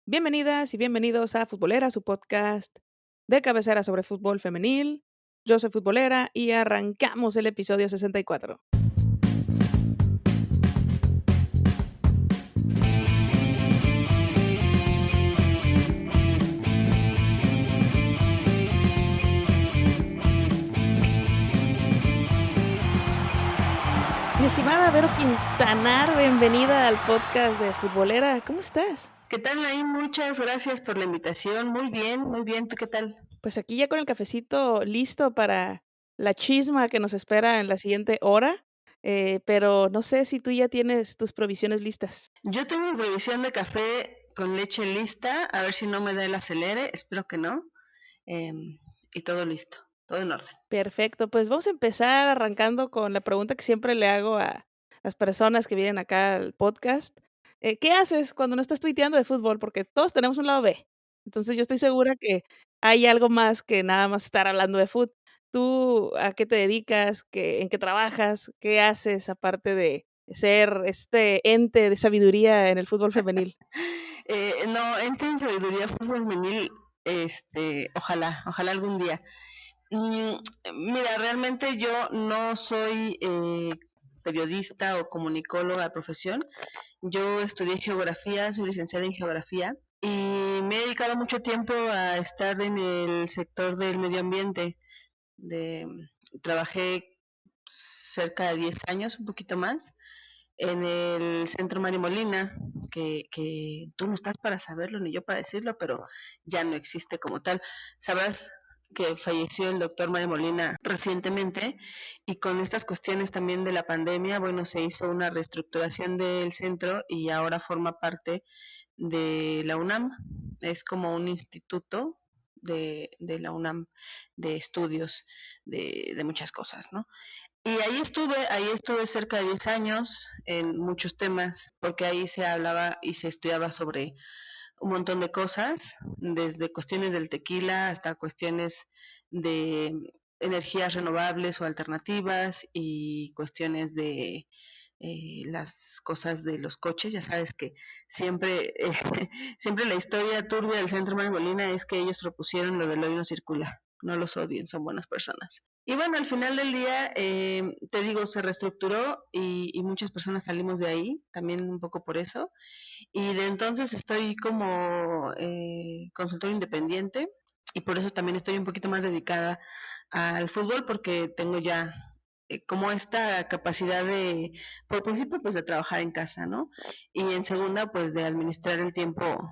Bienvenidas y bienvenidos a Futbolera, su podcast de cabecera sobre fútbol femenil. Yo soy futbolera y arrancamos el episodio 64. Mi estimada Vero Quintanar, bienvenida al podcast de Futbolera. ¿Cómo estás? ¿Qué tal, Naim? Muchas gracias por la invitación. Muy bien, muy bien. ¿Tú qué tal? Pues aquí ya con el cafecito listo para la chisma que nos espera en la siguiente hora, pero no sé si tú ya tienes tus provisiones listas. Yo tengo mi provisión de café con leche lista, a ver si no me da el acelere, espero que no. Y todo listo, todo en orden. Perfecto, pues vamos a empezar arrancando con la pregunta que siempre le hago a las personas que vienen acá al podcast. ¿Qué haces cuando no estás tuiteando de fútbol? Porque todos tenemos un lado B. Entonces yo estoy segura que hay algo más que nada más estar hablando de fútbol. ¿Tú a qué te dedicas? ¿En qué trabajas? ¿Qué haces aparte de ser este ente de sabiduría en el fútbol femenil? No, entre en sabiduría fútbol femenil, ojalá algún día. Mm, Mira, realmente yo no soy periodista o comunicóloga de profesión. Yo estudié geografía, soy licenciada en geografía y me he dedicado mucho tiempo a estar en el sector del medio ambiente. De, Trabajé cerca de 10 años, un poquito más, en el Centro Mario Molina, que tú no estás para saberlo ni yo para decirlo, pero ya no existe como tal. Sabrás que falleció el doctor Mario Molina recientemente y con estas cuestiones también de la pandemia, bueno, se hizo una reestructuración del centro y ahora forma parte de la UNAM. Es como un instituto de la UNAM de estudios de muchas cosas, ¿no? Y ahí estuve cerca de 10 años en muchos temas, porque ahí se hablaba y se estudiaba sobre un montón de cosas, desde cuestiones del tequila hasta cuestiones de energías renovables o alternativas y cuestiones de las cosas de los coches. Ya sabes que siempre, siempre la historia turbia del Centro Mario Molina es que ellos propusieron lo del hoy no circula. No los odien, son buenas personas. Y bueno, al final del día, te digo, se reestructuró y muchas personas salimos de ahí, también un poco por eso. Y de entonces estoy como consultor independiente y por eso también estoy un poquito más dedicada al fútbol porque tengo ya como esta capacidad de, por principio, pues de trabajar en casa, ¿no? Y en segunda, pues de administrar el tiempo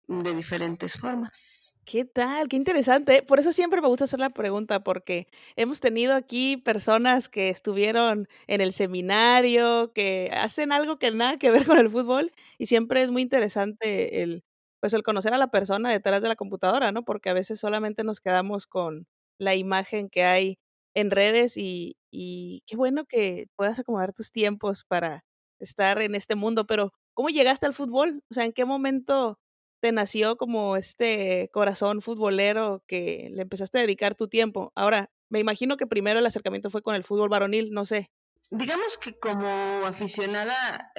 de diferentes formas. ¿Qué tal? Qué interesante. Por eso siempre me gusta hacer la pregunta, porque hemos tenido aquí personas que estuvieron en el seminario, que hacen algo que nada que ver con el fútbol, y siempre es muy interesante pues, el conocer a la persona detrás de la computadora, ¿no? Porque a veces solamente nos quedamos con la imagen que hay en redes y qué bueno que puedas acomodar tus tiempos para estar en este mundo. Pero, ¿cómo llegaste al fútbol? O sea, ¿en qué momento te nació como este corazón futbolero que le empezaste a dedicar tu tiempo? Ahora, me imagino que primero el acercamiento fue con el fútbol varonil, no sé. Digamos que como aficionada,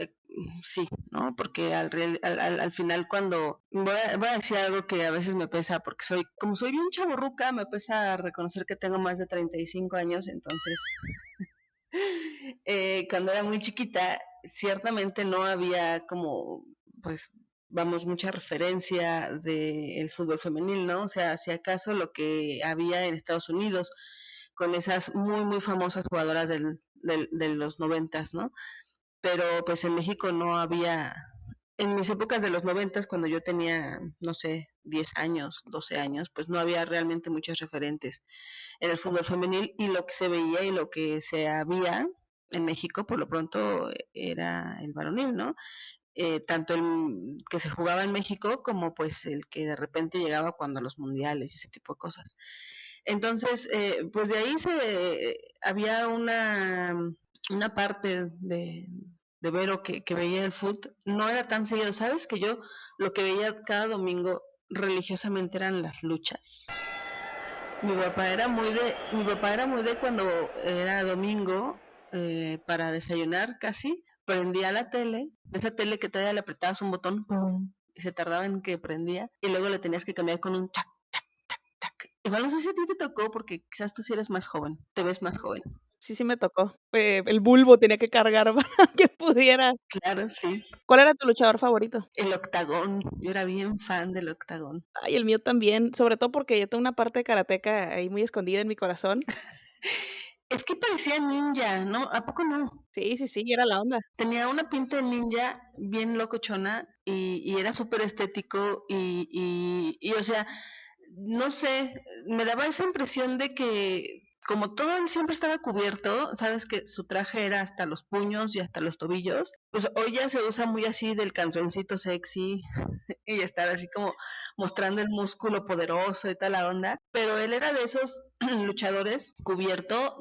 sí, ¿no? Porque al final cuando voy a decir algo que a veces me pesa, porque como soy bien chavorruca, me pesa reconocer que tengo más de 35 años, entonces cuando era muy chiquita, ciertamente no había como, pues, vamos, mucha referencia del fútbol femenil, ¿no? O sea, si acaso lo que había en Estados Unidos, con esas muy famosas jugadoras de los 90, ¿no? Pero pues en México no había, en mis épocas de los 90, cuando yo tenía, no sé, 10 años, 12 años, pues no había realmente muchos referentes en el fútbol femenil y lo que se veía y lo que se había en México por lo pronto era el varonil, ¿no? Tanto el que se jugaba en México como pues el que de repente llegaba cuando a los mundiales y ese tipo de cosas. Entonces, pues de ahí había una parte de Vero que veía el fútbol, no era tan seguido, ¿sabes? Que yo lo que veía cada domingo religiosamente eran las luchas. Mi papá era muy de cuando era domingo, para desayunar casi, prendía la tele, esa tele que todavía le apretabas un botón, ¡pum! y se tardaba en que prendía, y luego le tenías que cambiar con un chac, chac, chac, chac. Igual no sé si a ti te tocó, porque quizás tú sí eres más joven, te ves más joven. Sí, sí me tocó. El bulbo tenía que cargar para que pudiera. Claro, sí. ¿Cuál era tu luchador favorito? El Octagón, yo era bien fan del Octagón. Ay, el mío también, sobre todo porque yo tengo una parte karateca ahí muy escondida en mi corazón. Es que parecía ninja, ¿no? ¿A poco no? Sí, sí, sí, era la onda. Tenía una pinta de ninja bien locochona y era súper estético o sea, no sé, me daba esa impresión de que como todo él siempre estaba cubierto, sabes que su traje era hasta los puños y hasta los tobillos, pues hoy ya se usa muy así del canzoncito sexy y estar así como mostrando el músculo poderoso y tal la onda, pero él era de esos luchadores cubierto,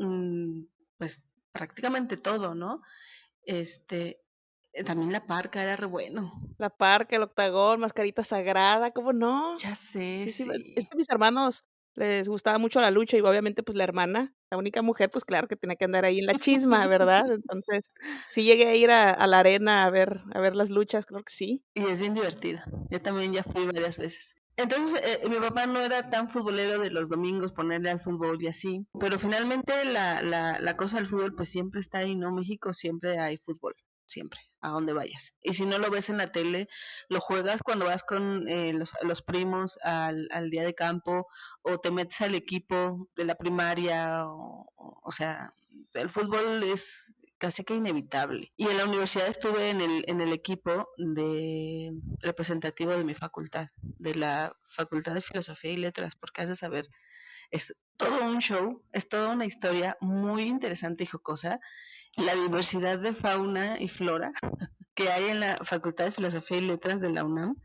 pues prácticamente todo, ¿no? Este, también la parca era re bueno. La Parca, el Octagón, Mascarita Sagrada, ¿cómo no? Ya sé, Sí, sí, es sí. que a mis hermanos les gustaba mucho la lucha y obviamente, pues, la hermana, la única mujer, pues, claro que tenía que andar ahí en la chisma, ¿verdad? Entonces, sí llegué a ir a la arena a ver las luchas, creo que sí. Y es bien divertida. Yo también ya fui varias veces. Entonces, mi papá no era tan futbolero de los domingos ponerle al fútbol y así, pero finalmente la cosa del fútbol pues siempre está ahí, ¿no? México siempre hay fútbol, siempre, a donde vayas. Y si no lo ves en la tele, lo juegas cuando vas con los primos al día de campo o te metes al equipo de la primaria, o sea, el fútbol es casi que inevitable. Y en la universidad estuve en el equipo de representativo de mi facultad, de la Facultad de Filosofía y Letras, porque has de saber, es todo un show, es toda una historia muy interesante y jocosa, la diversidad de fauna y flora que hay en la Facultad de Filosofía y Letras de la UNAM,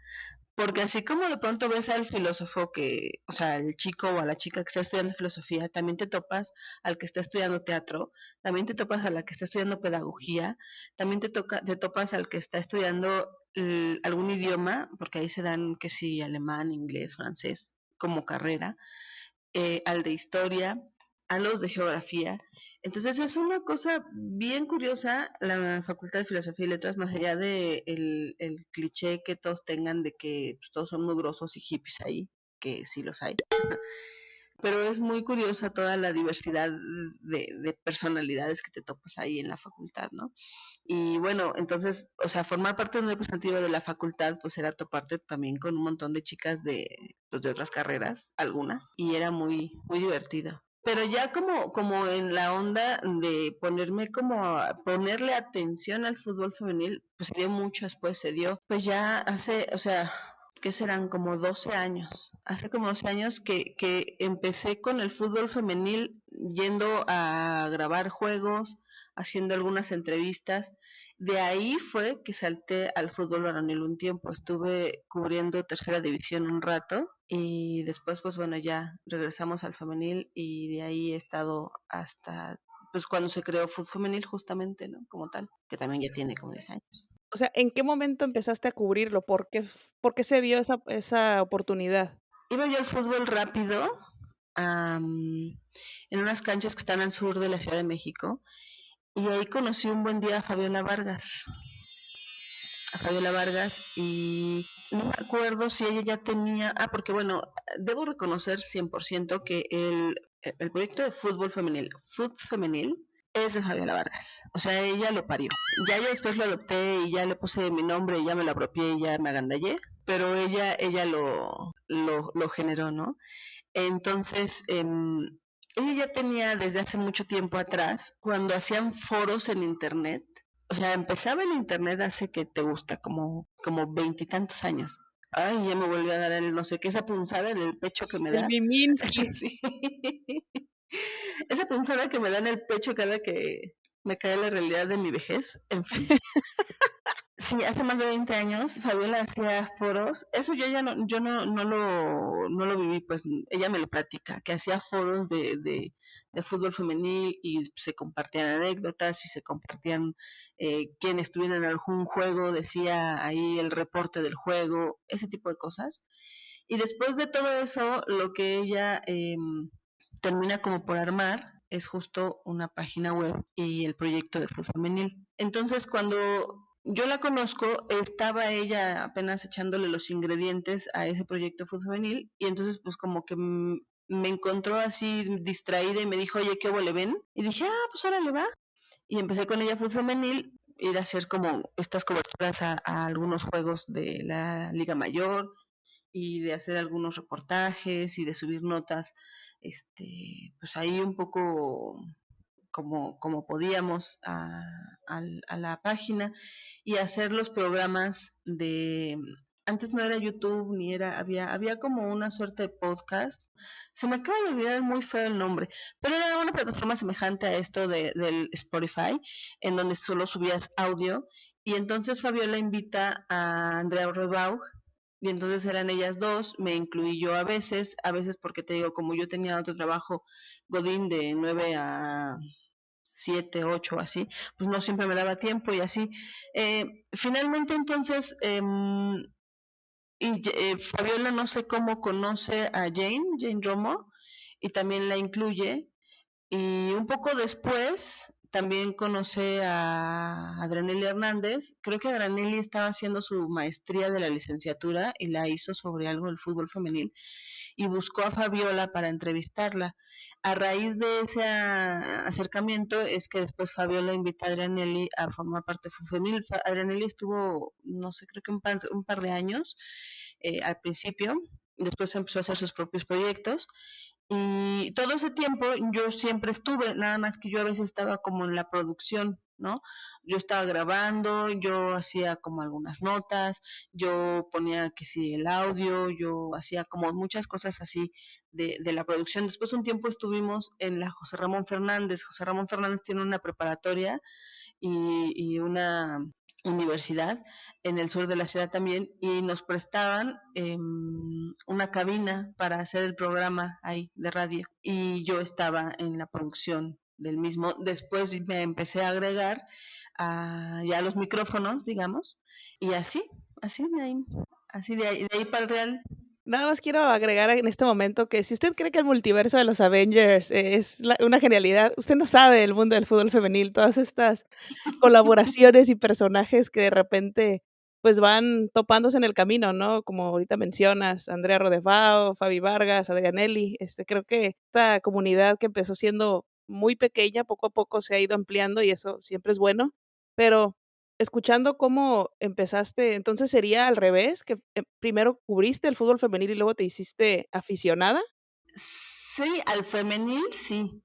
porque así como de pronto ves al filósofo que, o sea, el chico o a la chica que está estudiando filosofía, también te topas al que está estudiando teatro, también te topas a la que está estudiando pedagogía, también te topas al que está estudiando algún idioma, porque ahí se dan que sí, alemán, inglés, francés como carrera, al de historia, a los de geografía. Entonces es una cosa bien curiosa la Facultad de Filosofía y Letras, más allá de el cliché que todos tengan de que pues, todos son mugrosos y hippies ahí, que sí los hay. Pero es muy curiosa toda la diversidad de personalidades que te topas ahí en la facultad, ¿no? Y bueno, entonces, o sea, formar parte de un representativo de la facultad, pues era toparte también con un montón de chicas pues, de otras carreras, algunas, y era muy divertido. Pero ya como en la onda de ponerme como a ponerle atención al fútbol femenil, pues se dio mucho después, se dio, pues ya hace, o sea, ¿qué serán? Como 12 años. Hace como 12 años que empecé con el fútbol femenil yendo a grabar juegos, haciendo algunas entrevistas. De ahí fue que salté al fútbol varonil un tiempo. Estuve cubriendo tercera división un rato y después, pues bueno, ya regresamos al femenil y de ahí he estado hasta, pues cuando se creó fútbol femenil justamente, ¿no? Como tal, que también ya tiene como 10 años. O sea, ¿en qué momento empezaste a cubrirlo? ¿Por qué se dio esa oportunidad? Iba yo al fútbol rápido en unas canchas que están al sur de la Ciudad de México y ahí conocí un buen día a Fabiola Vargas. A Fabiola Vargas y no me acuerdo si ella ya tenía, porque bueno, debo reconocer 100% que el proyecto de fútbol femenil, Food Femenil, es de Fabiola Vargas. O sea, ella lo parió. Ya yo después lo adopté y ya le puse mi nombre y ya me lo apropié y ya me agandallé, pero ella lo generó, ¿no? Entonces, ella ya tenía desde hace mucho tiempo atrás, cuando hacían foros en internet, o sea, empezaba el internet hace que te gusta, como veintitantos años. Ay, ya me volvió a dar el no sé qué, esa punzada en el pecho que me El da. Miminsky. Sí. Esa punzada que me da en el pecho cada que me cae la realidad de mi vejez. En fin. Sí, hace más de 20 años Fabiola hacía foros, eso yo ya no, yo no lo viví, pues ella me lo platica, que hacía foros de fútbol femenil y se compartían anécdotas y se compartían quien estuviera en algún juego, decía ahí el reporte del juego, ese tipo de cosas. Y después de todo eso, lo que ella termina como por armar es justo una página web y el proyecto de fútbol femenil. Entonces, cuando yo la conozco, estaba ella apenas echándole los ingredientes a ese proyecto de fútbol femenil y entonces pues como que me encontró así distraída y me dijo, oye, ¿qué hubo, le ven? Y dije, pues órale, va. Y empecé con ella fútbol femenil, ir a hacer como estas coberturas a algunos juegos de la Liga Mayor y de hacer algunos reportajes y de subir notas, pues ahí un poco como podíamos a la página y hacer los programas de antes no era YouTube ni era había como una suerte de podcast. Se me acaba de olvidar muy feo el nombre, pero era una plataforma semejante a esto del Spotify, en donde solo subías audio. Y entonces Fabiola invita a Andrea Rebaug, y entonces eran ellas dos, me incluí yo a veces porque te digo, como yo tenía otro trabajo Godín de 9 a 7, 8 así, pues no siempre me daba tiempo y así. Finalmente entonces, Fabiola no sé cómo conoce a Jane Romo, y también la incluye, y un poco después también conoce a Adrianely Hernández. Creo que Adrianely estaba haciendo su maestría de la licenciatura y la hizo sobre algo del fútbol femenil y buscó a Fabiola para entrevistarla. A raíz de ese acercamiento es que después Fabiola invita a Adrianely a formar parte de su femenil. Adrianely estuvo, no sé, creo que un par de años al principio, después empezó a hacer sus propios proyectos y todo ese tiempo yo siempre estuve, nada más que yo a veces estaba como en la producción, ¿no? Yo estaba grabando, yo hacía como algunas notas, yo ponía que sí el audio, yo hacía como muchas cosas así de la producción. Después un tiempo estuvimos en la José Ramón Fernández. José Ramón Fernández tiene una preparatoria y una universidad en el sur de la ciudad también, y nos prestaban una cabina para hacer el programa ahí de radio y yo estaba en la producción del mismo. Después me empecé a agregar ya los micrófonos, digamos, y así de ahí para el real. Nada más quiero agregar en este momento que si usted cree que el multiverso de los Avengers es una genialidad, usted no sabe el mundo del fútbol femenil, todas estas colaboraciones y personajes que de repente pues van topándose en el camino, ¿no? Como ahorita mencionas, Andrea Rodefao, Fabi Vargas, Adrianelli, creo que esta comunidad que empezó siendo muy pequeña, poco a poco se ha ido ampliando y eso siempre es bueno, pero escuchando cómo empezaste, entonces sería al revés, que primero cubriste el fútbol femenil y luego te hiciste aficionada. Sí, al femenil sí.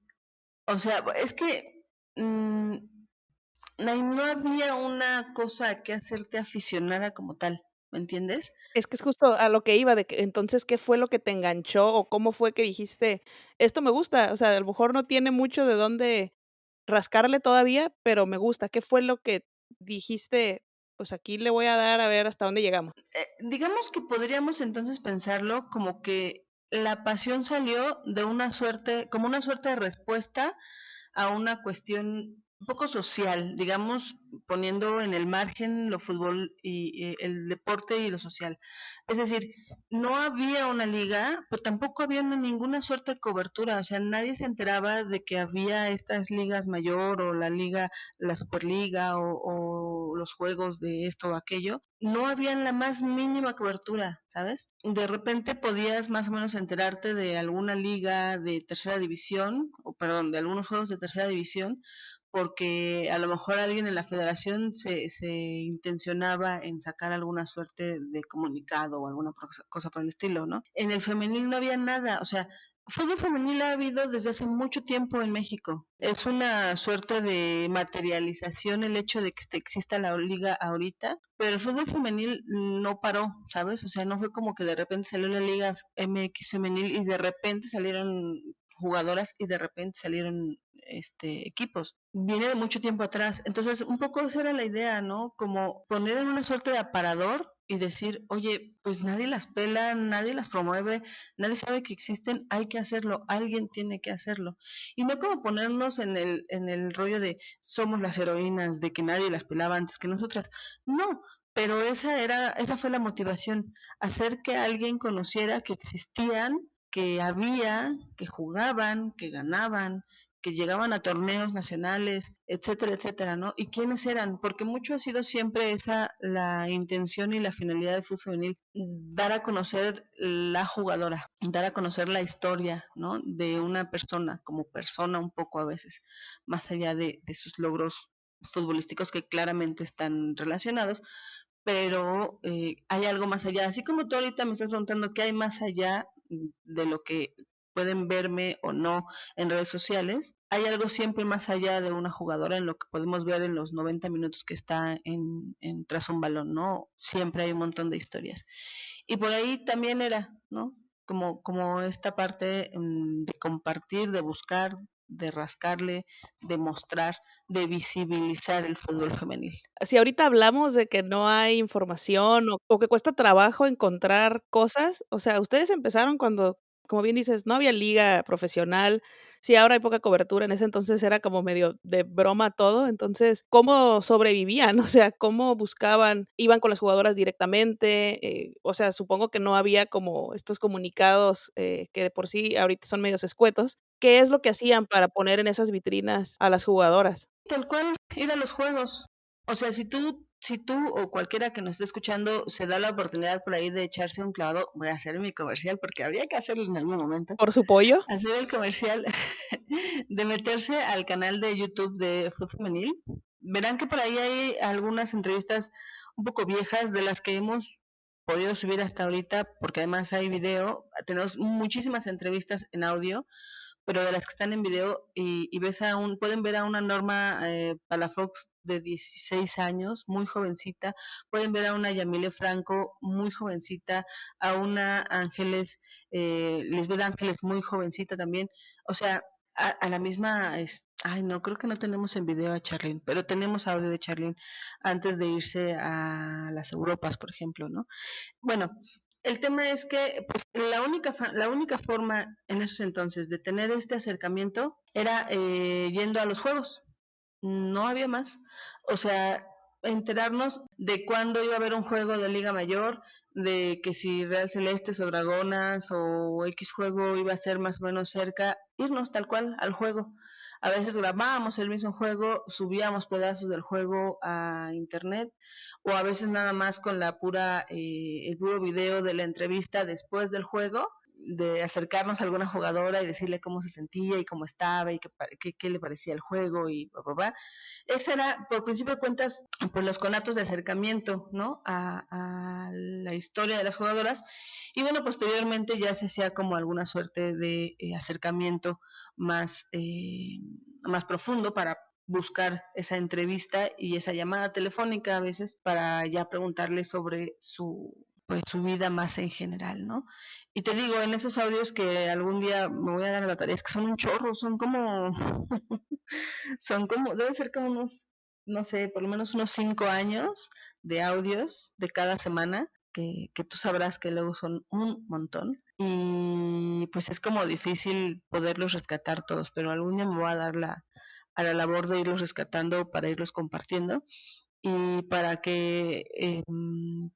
O sea, es que mm, no había una cosa a que hacerte aficionada como tal, ¿me entiendes? Es que es justo a lo que iba, de que entonces, ¿qué fue lo que te enganchó o cómo fue que dijiste, esto me gusta? O sea, a lo mejor no tiene mucho de dónde rascarle todavía, pero me gusta. ¿Qué fue lo que dijiste? Pues aquí le voy a dar a ver hasta dónde llegamos. Digamos que podríamos entonces pensarlo como que la pasión salió de como una suerte de respuesta a una cuestión un poco social, digamos, poniendo en el margen lo fútbol y el deporte y lo social. Es decir, no había una liga, pero tampoco había ninguna suerte de cobertura, o sea, nadie se enteraba de que había estas ligas mayor o la liga, la Superliga o los juegos de esto o aquello. No había la más mínima cobertura, ¿sabes? De repente podías más o menos enterarte de alguna liga de tercera división, o perdón, de algunos juegos de tercera división, porque a lo mejor alguien en la federación se intencionaba en sacar alguna suerte de comunicado o alguna cosa por el estilo, ¿no? En el femenil no había nada, o sea, fútbol femenil ha habido desde hace mucho tiempo en México. Es una suerte de materialización el hecho de que exista la liga ahorita, pero el fútbol femenil no paró, ¿sabes? O sea, no fue como que de repente salió la liga MX femenil y de repente salieron jugadoras y de repente salieron equipos. Viene de mucho tiempo atrás. Entonces, un poco esa era la idea, ¿no? Como poner en una suerte de aparador y decir, oye, pues nadie las pela, nadie las promueve, nadie sabe que existen, hay que hacerlo, alguien tiene que hacerlo. Y no como ponernos en el rollo de somos las heroínas, de que nadie las pelaba antes que nosotras. No, pero esa fue la motivación, hacer que alguien conociera que existían, que había, que jugaban, que ganaban, que llegaban a torneos nacionales, etcétera, etcétera, ¿no? ¿Y quiénes eran? Porque mucho ha sido siempre esa la intención y la finalidad de fútbol femenil, dar a conocer la jugadora, dar a conocer la historia, ¿no? De una persona, como persona un poco a veces, más allá de sus logros futbolísticos que claramente están relacionados, pero hay algo más allá. Así como tú ahorita me estás preguntando qué hay más allá de lo que pueden verme o no en redes sociales, hay algo siempre más allá de una jugadora en lo que podemos ver en los 90 minutos que está tras un balón, ¿no? Siempre hay un montón de historias. Y por ahí también era, ¿no? Como esta parte de compartir, de buscar, de rascarle, de mostrar, de visibilizar el fútbol femenil. Si ahorita hablamos de que no hay información o que cuesta trabajo encontrar cosas, o sea, ustedes empezaron cuando, como bien dices, no había liga profesional, sí, ahora hay poca cobertura, en ese entonces era como medio de broma todo, entonces, ¿cómo sobrevivían? O sea, ¿cómo buscaban? ¿Iban con las jugadoras directamente? O sea, supongo que no había como estos comunicados, que de por sí ahorita son medios escuetos. ¿Qué es lo que hacían para poner en esas vitrinas a las jugadoras? Tal cual, ir a los juegos. O sea, si tú o cualquiera que nos esté escuchando se da la oportunidad por ahí de echarse un clavado, voy a hacer mi comercial porque habría que hacerlo en algún momento. ¿Por su pollo? Hacer el comercial de meterse al canal de YouTube de Fútbol Femenil. Verán que por ahí hay algunas entrevistas un poco viejas de las que hemos podido subir hasta ahorita, porque además hay video. Tenemos muchísimas entrevistas en audio, pero de las que están en video y ves pueden ver a una Norma Palafox de 16 años, muy jovencita, pueden ver a una Yamile Franco, muy jovencita, a una Ángeles, Lisbeth Ángeles, muy jovencita también, o sea, a la misma, ay no, creo que no tenemos en video a Charlene, pero tenemos audio de Charlene antes de irse a las Europas, por ejemplo, ¿no? Bueno, el tema es que pues, la única forma en esos entonces de tener este acercamiento era yendo a los juegos. No había más. O sea, enterarnos de cuándo iba a haber un juego de Liga Mayor, de que si Real Celestes o Dragonas o X juego iba a ser más o menos cerca, irnos tal cual al juego. A veces grabábamos el mismo juego, subíamos pedazos del juego a internet, o a veces nada más con el puro video de la entrevista después del juego, de acercarnos a alguna jugadora y decirle cómo se sentía y cómo estaba y qué le parecía el juego y bla, bla, bla. Ese era, por principio de cuentas, pues los conatos de acercamiento, ¿no? A la historia de las jugadoras. Y bueno, posteriormente ya se hacía como alguna suerte de acercamiento más, más profundo para buscar esa entrevista y esa llamada telefónica a veces para ya preguntarle sobre su vida más en general, ¿no? Y te digo, en esos audios que algún día me voy a dar a la tarea, es que son un chorro, debe ser como unos, no sé, por lo menos unos 5 años de audios de cada semana, que tú sabrás que luego son un montón. Y pues es como difícil poderlos rescatar todos, pero algún día me voy a dar a la labor de irlos rescatando para irlos compartiendo y para que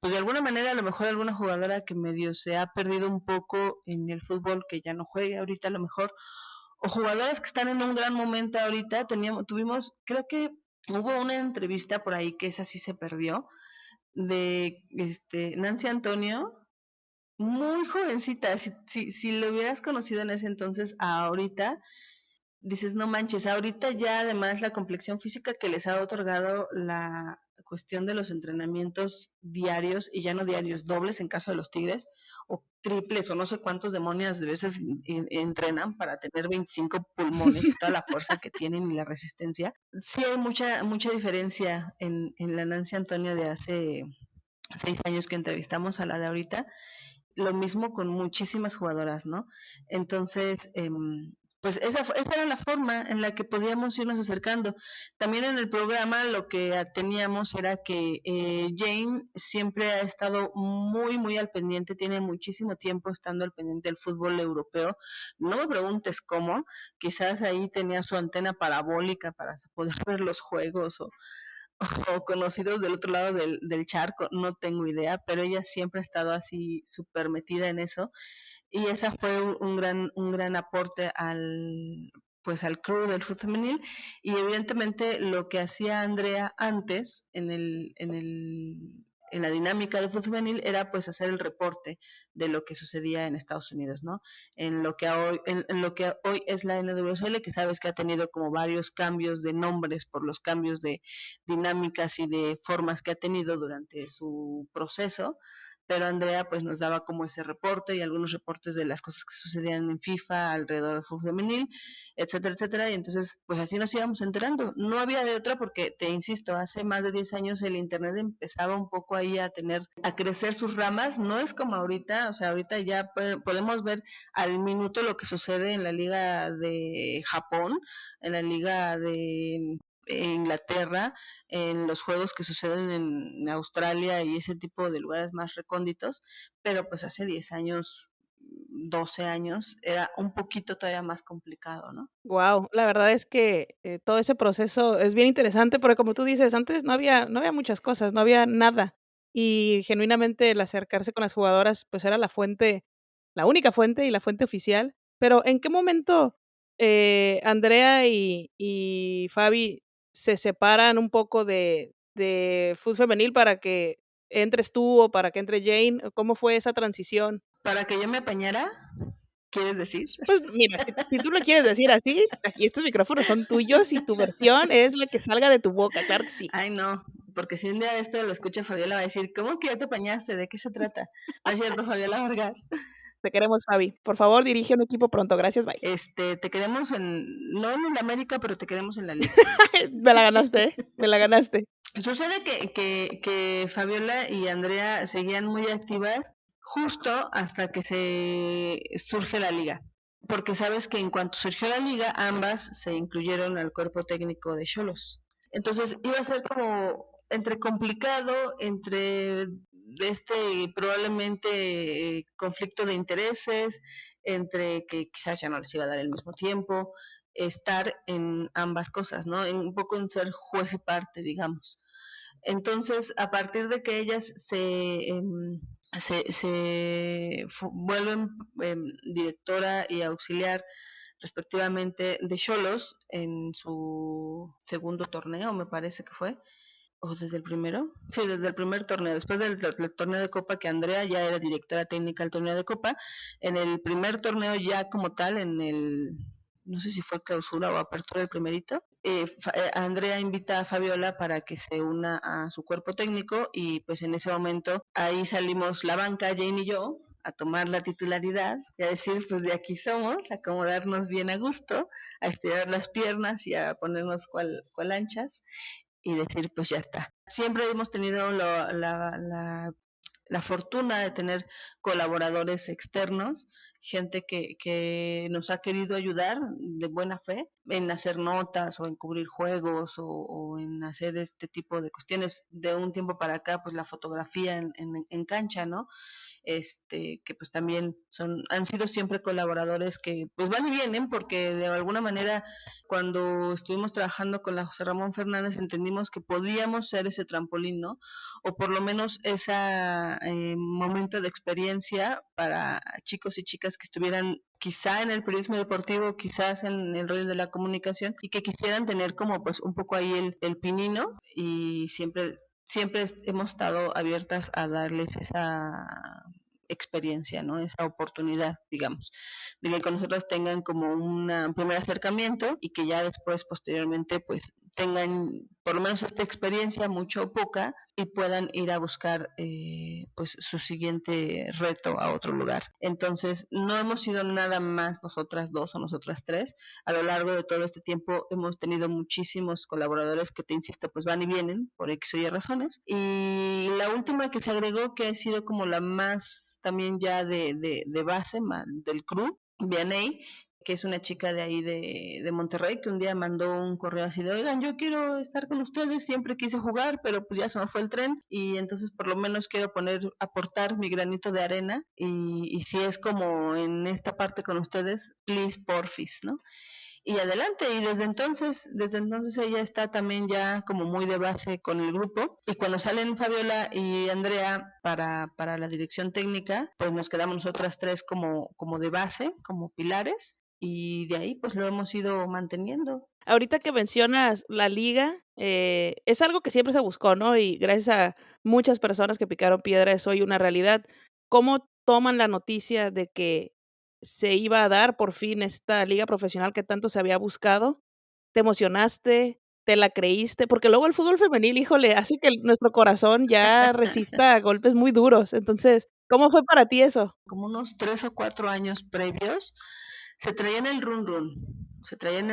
pues de alguna manera a lo mejor alguna jugadora que medio se ha perdido un poco en el fútbol que ya no juegue ahorita a lo mejor o jugadoras que están en un gran momento ahorita tuvimos creo que hubo una entrevista por ahí que esa sí se perdió de Nancy Antonio muy jovencita si lo hubieras conocido en ese entonces ahorita dices, no manches, ahorita ya además la complexión física que les ha otorgado la cuestión de los entrenamientos diarios y ya no diarios, dobles en caso de los Tigres, o triples o no sé cuántos demonios de veces entrenan para tener 25 pulmones y toda la fuerza que tienen y la resistencia. Sí hay mucha diferencia en la Nancy Antonio de hace 6 años que entrevistamos a la de ahorita, lo mismo con muchísimas jugadoras, ¿no? Entonces, pues esa era la forma en la que podíamos irnos acercando. También en el programa lo que teníamos era que Jane siempre ha estado muy, muy al pendiente, tiene muchísimo tiempo estando al pendiente del fútbol europeo. No me preguntes cómo, quizás ahí tenía su antena parabólica para poder ver los juegos o conocidos del otro lado del charco, no tengo idea, pero ella siempre ha estado así súper metida en eso y esa fue un gran aporte pues al crew del fútbol femenil, y evidentemente lo que hacía Andrea antes en la dinámica de fútbol femenil era pues hacer el reporte de lo que sucedía en Estados Unidos, ¿no? En lo que hoy es la NWSL, que sabes que ha tenido como varios cambios de nombres por los cambios de dinámicas y de formas que ha tenido durante su proceso, pero Andrea pues nos daba como ese reporte y algunos reportes de las cosas que sucedían en FIFA alrededor del fútbol femenil, etcétera, etcétera, y entonces pues así nos íbamos enterando. No había de otra porque, te insisto, hace más de 10 años el internet empezaba un poco ahí a crecer sus ramas, no es como ahorita, o sea, ahorita ya podemos ver al minuto lo que sucede en la liga de Japón, en la liga de Inglaterra, en los juegos que suceden en Australia y ese tipo de lugares más recónditos, pero pues hace 10 años, 12 años, era un poquito todavía más complicado, ¿no? Wow, la verdad es que, todo ese proceso es bien interesante, porque como tú dices, antes no había muchas cosas, no había nada. Y genuinamente el acercarse con las jugadoras, pues, era la única fuente y la fuente oficial. Pero, ¿en qué momento, Andrea y Fabi se separan un poco de fútbol femenil para que entres tú o para que entre Jane? ¿Cómo fue esa transición? Para que yo me apañara, ¿quieres decir? Pues mira, si tú lo quieres decir así, aquí estos micrófonos son tuyos y tu versión es la que salga de tu boca, claro que sí. Ay, no, porque si un día esto lo escucha Fabiola va a decir, ¿cómo que ya te apañaste? ¿De qué se trata? No es cierto, Fabiola Vargas. Te queremos, Fabi. Por favor, dirige un equipo pronto. Gracias, bye. Te queremos no en el América, pero te queremos en la liga. Me la ganaste, ¿eh? Me la ganaste. Sucede que Fabiola y Andrea seguían muy activas justo hasta que se surge la liga. Porque sabes que en cuanto surgió la liga, ambas se incluyeron al cuerpo técnico de Cholos. Entonces iba a ser como entre complicado, entre probablemente conflicto de intereses, entre que quizás ya no les iba a dar el mismo tiempo, estar en ambas cosas, ¿no? Un poco en ser juez y parte, digamos. Entonces, a partir de que ellas vuelven directora y auxiliar respectivamente de Cholos en su segundo torneo, me parece que fue, o desde el primero, sí, desde el primer torneo, después del torneo de Copa, que Andrea ya era directora técnica del torneo de Copa, en el primer torneo ya como tal, no sé si fue clausura o apertura el primerito, Andrea invita a Fabiola para que se una a su cuerpo técnico y pues en ese momento ahí salimos la banca, Jane y yo, a tomar la titularidad y a decir, pues de aquí somos, a acomodarnos bien a gusto, a estirar las piernas y a ponernos cual anchas y decir, pues ya está. Siempre hemos tenido la fortuna de tener colaboradores externos, gente que nos ha querido ayudar de buena fe en hacer notas o en cubrir juegos o en hacer este tipo de cuestiones. De un tiempo para acá, pues la fotografía en cancha, ¿no? Que pues también han sido siempre colaboradores que pues van y vienen porque de alguna manera cuando estuvimos trabajando con la José Ramón Fernández entendimos que podíamos ser ese trampolín, ¿no? O por lo menos ese momento de experiencia para chicos y chicas que estuvieran quizá en el periodismo deportivo, quizás en el rollo de la comunicación y que quisieran tener como pues un poco ahí el pinino y siempre hemos estado abiertas a darles esa experiencia, ¿no? Esa oportunidad, digamos, de que con nosotros tengan como un primer acercamiento y que ya después, posteriormente, pues tengan por lo menos esta experiencia, mucho o poca, y puedan ir a buscar pues su siguiente reto a otro lugar. Entonces, no hemos sido nada más nosotras dos o nosotras tres. A lo largo de todo este tiempo hemos tenido muchísimos colaboradores que, te insisto, pues van y vienen por X o Y razones. Y la última que se agregó, que ha sido como la más también ya de base, del crew, Vianey, que es una chica de ahí de Monterrey, que un día mandó un correo así de, oigan, yo quiero estar con ustedes, siempre quise jugar, pero pues ya se me fue el tren y entonces por lo menos quiero aportar mi granito de arena y si es como en esta parte con ustedes, please, porfis, ¿no? Y adelante, y desde entonces ella está también ya como muy de base con el grupo, y cuando salen Fabiola y Andrea para la dirección técnica, pues nos quedamos nosotras tres como de base, como pilares, y de ahí pues lo hemos ido manteniendo. Ahorita que mencionas la liga, es algo que siempre se buscó, ¿no? Y gracias a muchas personas que picaron piedra es hoy una realidad. ¿Cómo toman la noticia de que se iba a dar por fin esta liga profesional que tanto se había buscado? ¿Te emocionaste? ¿Te la creíste? Porque luego el fútbol femenil, híjole, hace que nuestro corazón ya resista a golpes muy duros. Entonces, ¿cómo fue para ti eso? Como unos 3 o 4 años previos, se traían el run run, se traían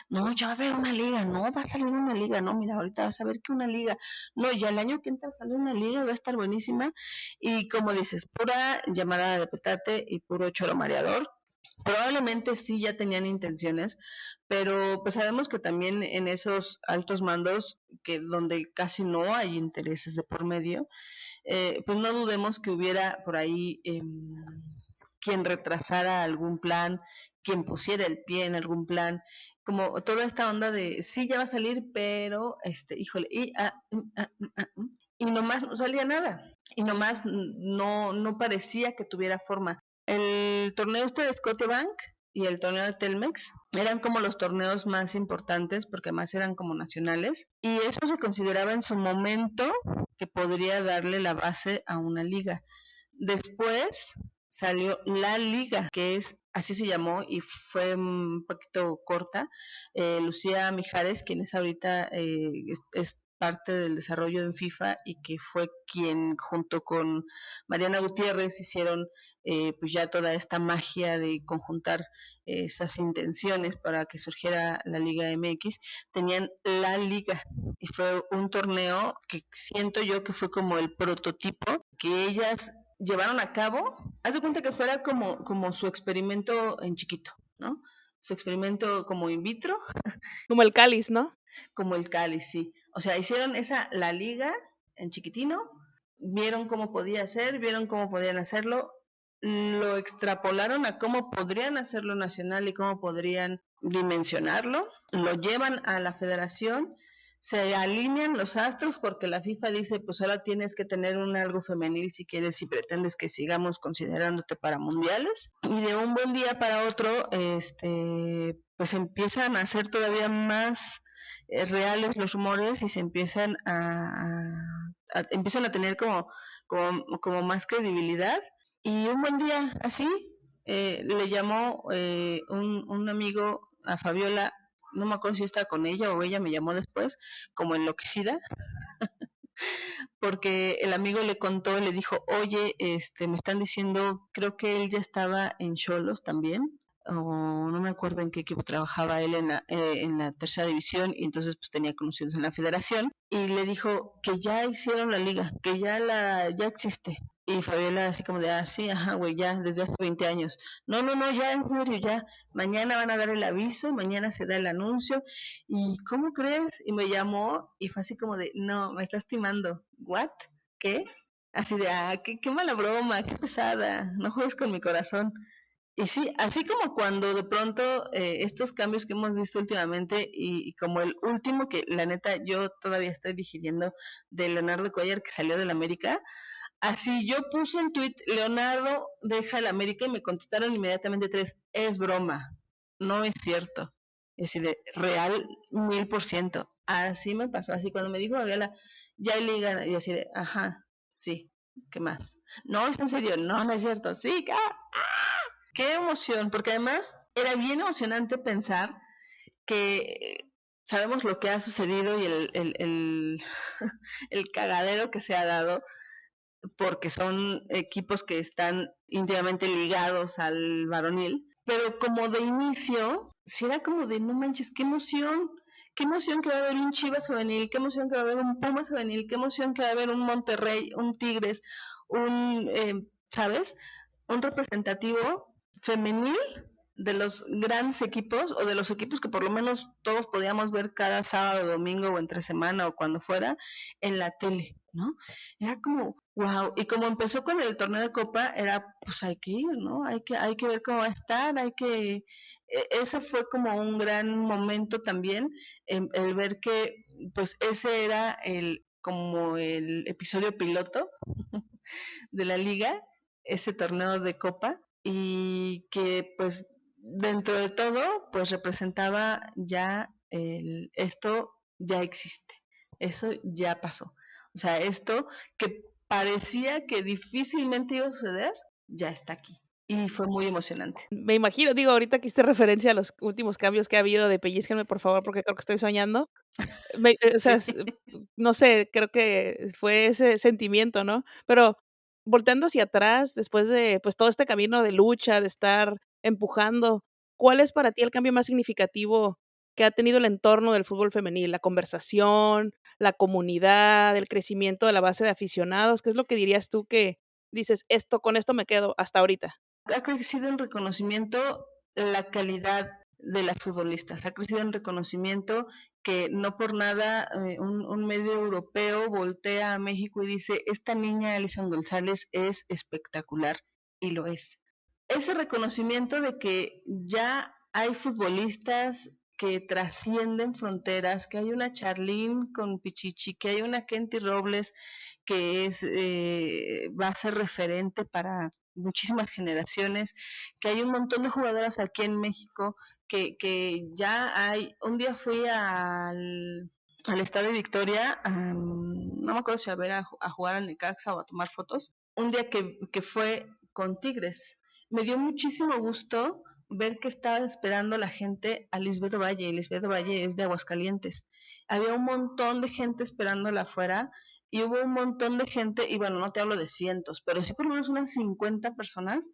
no, ya va a haber una liga, no, va a salir una liga, no, mira, ahorita vas a ver que una liga, no, ya el año que entra sale una liga y va a estar buenísima, y como dices, pura llamada de petate y puro choro mareador. Probablemente sí ya tenían intenciones, pero pues sabemos que también en esos altos mandos, que donde casi no hay intereses de por medio, pues no dudemos que hubiera por ahí quien retrasara algún plan, quien pusiera el pie en algún plan, como toda esta onda de sí ya va a salir, pero híjole, y nomás no salía nada, y nomás no parecía que tuviera forma. El torneo de Scotiabank y el torneo de Telmex eran como los torneos más importantes porque además eran como nacionales y eso se consideraba en su momento que podría darle la base a una liga. Después salió la liga, que es así se llamó y fue un poquito corta. Lucía Mijares, quien es ahorita es parte del desarrollo en FIFA y que fue quien junto con Mariana Gutiérrez hicieron pues ya toda esta magia de conjuntar esas intenciones para que surgiera la Liga MX, tenían la liga y fue un torneo que siento yo que fue como el prototipo que ellas llevaron a cabo. Haz de cuenta que fuera como su experimento en chiquito, ¿no? Su experimento como in vitro, Como el cáliz, ¿no? como el Cali, sí. O sea, hicieron la liga en chiquitino, vieron cómo podía ser, vieron cómo podían hacerlo, lo extrapolaron a cómo podrían hacerlo nacional y cómo podrían dimensionarlo, lo llevan a la federación, se alinean los astros porque la FIFA dice, pues ahora tienes que tener un algo femenil si quieres, si pretendes que sigamos considerándote para mundiales. Y de un buen día para otro, pues empiezan a ser todavía más reales los rumores y se empiezan empiezan a tener como más credibilidad. Y un buen día así le llamó un amigo a Fabiola, no me acuerdo si estaba con ella o ella me llamó después, como enloquecida, porque el amigo le contó, le dijo, oye, me están diciendo, creo que él ya estaba en Cholos también, o no me acuerdo en qué equipo trabajaba él en la tercera división, y entonces pues tenía conocidos en la federación, y le dijo que ya hicieron la liga, que ya existe. Y Fabiola así como de, sí, ajá, güey, ya, desde hace 20 años. No, no, no, ya, en serio, ya. Mañana van a dar el aviso, mañana se da el anuncio. ¿Y cómo crees? Y me llamó y fue así como de, no, me estás timando. ¿What? ¿Qué? Así de, qué mala broma, qué pesada, no juegues con mi corazón. Y sí, así como cuando de pronto estos cambios que hemos visto últimamente y como el último que la neta yo todavía estoy digiriendo de Leonardo Cuellar que salió del América, así yo puse en tweet, Leonardo deja el América y me contestaron inmediatamente tres, es broma, no es cierto. Es decir, de real 1000%. Así me pasó, así cuando me dijo Gabriela, ya hay liga, y así de, ajá, sí, ¿qué más? No, es en serio, no, no es cierto, sí, qué emoción, porque además era bien emocionante pensar que sabemos lo que ha sucedido y el cagadero que se ha dado porque son equipos que están íntimamente ligados al varonil, pero como de inicio, si era como de no manches, qué emoción que va a haber un Chivas femenil, qué emoción que va a haber un Pumas femenil, qué emoción que va a haber un Monterrey, un Tigres, ¿sabes? Un representativo femenil de los grandes equipos o de los equipos que por lo menos todos podíamos ver cada sábado, domingo o entre semana o cuando fuera en la tele, ¿no? Era como, wow, y como empezó con el torneo de Copa, era, pues hay que ir, ¿no? Hay que ver cómo va a estar, ese fue como un gran momento también, el ver que, pues ese era como el episodio piloto de la liga, ese torneo de Copa, y que pues dentro de todo, pues representaba ya esto ya existe, eso ya pasó. O sea, esto que parecía que difícilmente iba a suceder, ya está aquí. Y fue muy emocionante. Me imagino, digo, ahorita que hiciste referencia a los últimos cambios que ha habido de pellízquenme, por favor, porque creo que estoy soñando. O sea, Sí. no sé, creo que fue ese sentimiento, ¿no? Pero volteando hacia atrás, después de, pues, todo este camino de lucha, de estar empujando, ¿cuál es para ti el cambio más significativo que ha tenido el entorno del fútbol femenil? ¿La conversación, la comunidad, el crecimiento de la base de aficionados? ¿Qué es lo que dirías tú que dices: "Esto con esto me quedo hasta ahorita"? Ha crecido en reconocimiento la calidad de las futbolistas, ha crecido en reconocimiento que no por nada un medio europeo voltea a México y dice, esta niña Alison González es espectacular, y lo es. Ese reconocimiento de que ya hay futbolistas que trascienden fronteras, que hay una Charlene con Pichichi, que hay una Kenty Robles que va a ser referente para muchísimas generaciones, que hay un montón de jugadoras aquí en México, que ya hay, un día fui al Estadio de Victoria, no me acuerdo si a ver a jugar al Necaxa o a tomar fotos, un día que fue con Tigres. Me dio muchísimo gusto ver que estaba esperando la gente a Lisbeth Valle, y Lisbeth Valle es de Aguascalientes. Había un montón de gente esperándola afuera y hubo un montón de gente, y bueno, no te hablo de cientos, pero sí por lo menos unas 50 personas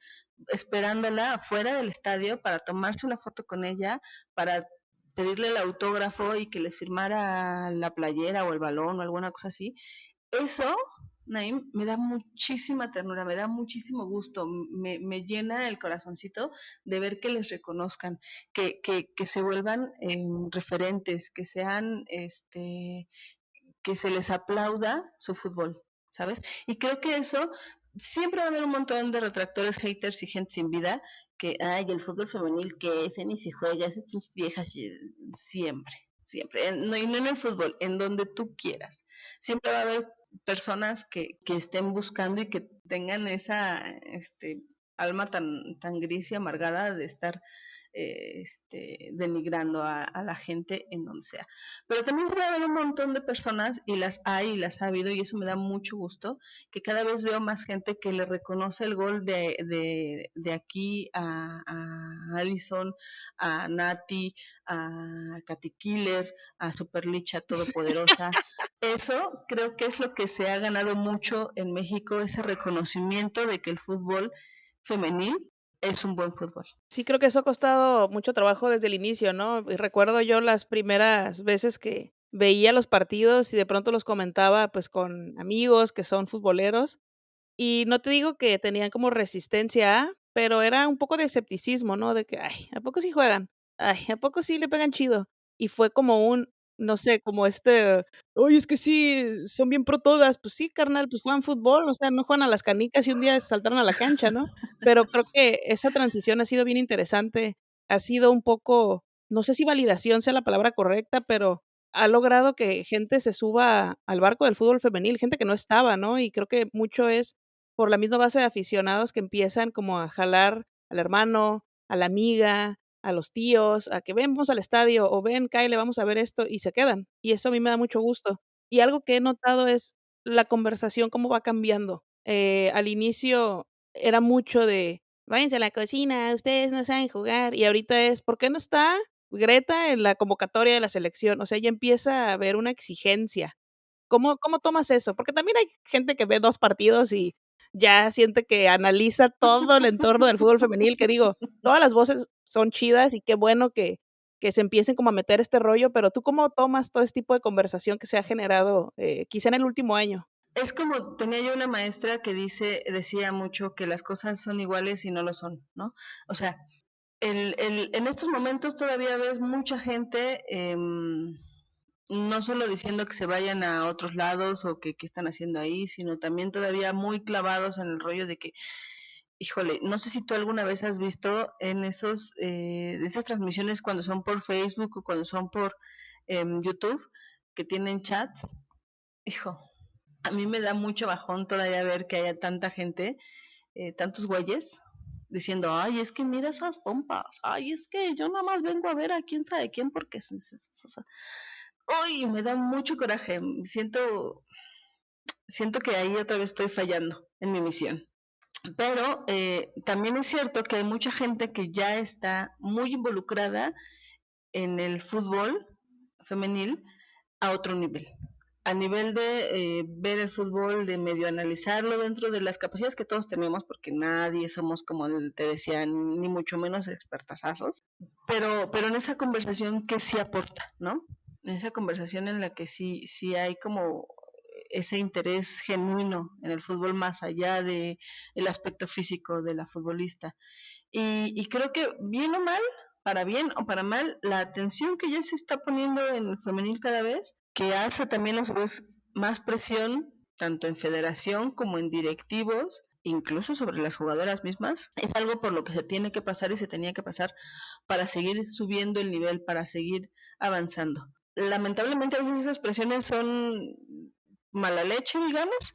esperándola afuera del estadio para tomarse una foto con ella, para pedirle el autógrafo y que les firmara la playera o el balón o alguna cosa así. Eso, Naim, me da muchísima ternura, me da muchísimo gusto, me llena el corazoncito de ver que les reconozcan, que se vuelvan referentes, que sean que se les aplauda su fútbol, ¿sabes? Y creo que eso siempre va a haber un montón de retractores, haters y gente sin vida que, ay, el fútbol femenil que ese ni se juega, esas pinches viejas, siempre, siempre. No, y no en el fútbol, en donde tú quieras. Siempre va a haber personas que estén buscando y que tengan esa alma tan gris y amargada de estar denigrando a la gente en donde sea. Pero también se va a ver un montón de personas, y las hay y las ha habido, y eso me da mucho gusto, que cada vez veo más gente que le reconoce el gol de aquí a Allison, a Nati, a Katy Killer, a Superlicha Todopoderosa. Eso creo que es lo que se ha ganado mucho en México, ese reconocimiento de que el fútbol femenil es un buen fútbol. Sí, creo que eso ha costado mucho trabajo desde el inicio, ¿no? Y recuerdo yo las primeras veces que veía los partidos y de pronto los comentaba, pues, con amigos que son futboleros, y no te digo que tenían como resistencia a, pero era un poco de escepticismo, ¿no? De que: "Ay, ¿a poco sí juegan? Ay, ¿a poco sí le pegan chido?". Y fue como un, no sé, como "Oye, es que sí, son bien pro todas". Pues sí, carnal, pues juegan fútbol, o sea, no juegan a las canicas y un día saltaron a la cancha, ¿no? Pero creo que esa transición ha sido bien interesante, ha sido un poco, no sé si validación sea la palabra correcta, pero ha logrado que gente se suba al barco del fútbol femenil, gente que no estaba, ¿no? Y creo que mucho es por la misma base de aficionados que empiezan como a jalar al hermano, a la amiga, a los tíos, a que ven, vamos al estadio o ven, Kyle, vamos a ver esto y se quedan. Y eso a mí me da mucho gusto. Y algo que he notado es la conversación, cómo va cambiando. Al inicio era mucho de, váyanse a la cocina, ustedes no saben jugar. Y ahorita es, ¿por qué no está Greta en la convocatoria de la selección? O sea, ya empieza a haber una exigencia. ¿Cómo tomas eso? Porque también hay gente que ve 2 partidos y ya siente que analiza todo el entorno del fútbol femenil, que digo, todas las voces son chidas y qué bueno que se empiecen como a meter este rollo, pero, ¿tú cómo tomas todo este tipo de conversación que se ha generado, quizá en el último año? Es como tenía yo una maestra que decía mucho que las cosas son iguales y no lo son, ¿no? O sea, en estos momentos todavía ves mucha gente, no solo diciendo que se vayan a otros lados o que qué están haciendo ahí, sino también todavía muy clavados en el rollo de que, híjole, no sé si tú alguna vez has visto en de esas transmisiones cuando son por Facebook o cuando son por YouTube, que tienen chats, hijo, a mí me da mucho bajón todavía ver que haya tanta gente, tantos güeyes, diciendo, ay, es que mira esas pompas, ay, es que yo nada más vengo a ver a quién sabe quién porque... Uy, me da mucho coraje, siento que ahí otra vez estoy fallando en mi misión. Pero también es cierto que hay mucha gente que ya está muy involucrada en el fútbol femenil a otro nivel. A nivel de ver el fútbol, de medio analizarlo dentro de las capacidades que todos tenemos, porque nadie somos, como te decía, ni mucho menos expertasazos, pero en esa conversación que sí aporta, ¿no? En esa conversación en la que sí hay como ese interés genuino en el fútbol más allá de el aspecto físico de la futbolista. Y creo que bien o mal, para bien o para mal, la atención que ya se está poniendo en el femenil cada vez, que hace también a su vez más presión, tanto en federación como en directivos, incluso sobre las jugadoras mismas, es algo por lo que se tiene que pasar y se tenía que pasar para seguir subiendo el nivel, para seguir avanzando. Lamentablemente a veces esas presiones son mala leche, digamos,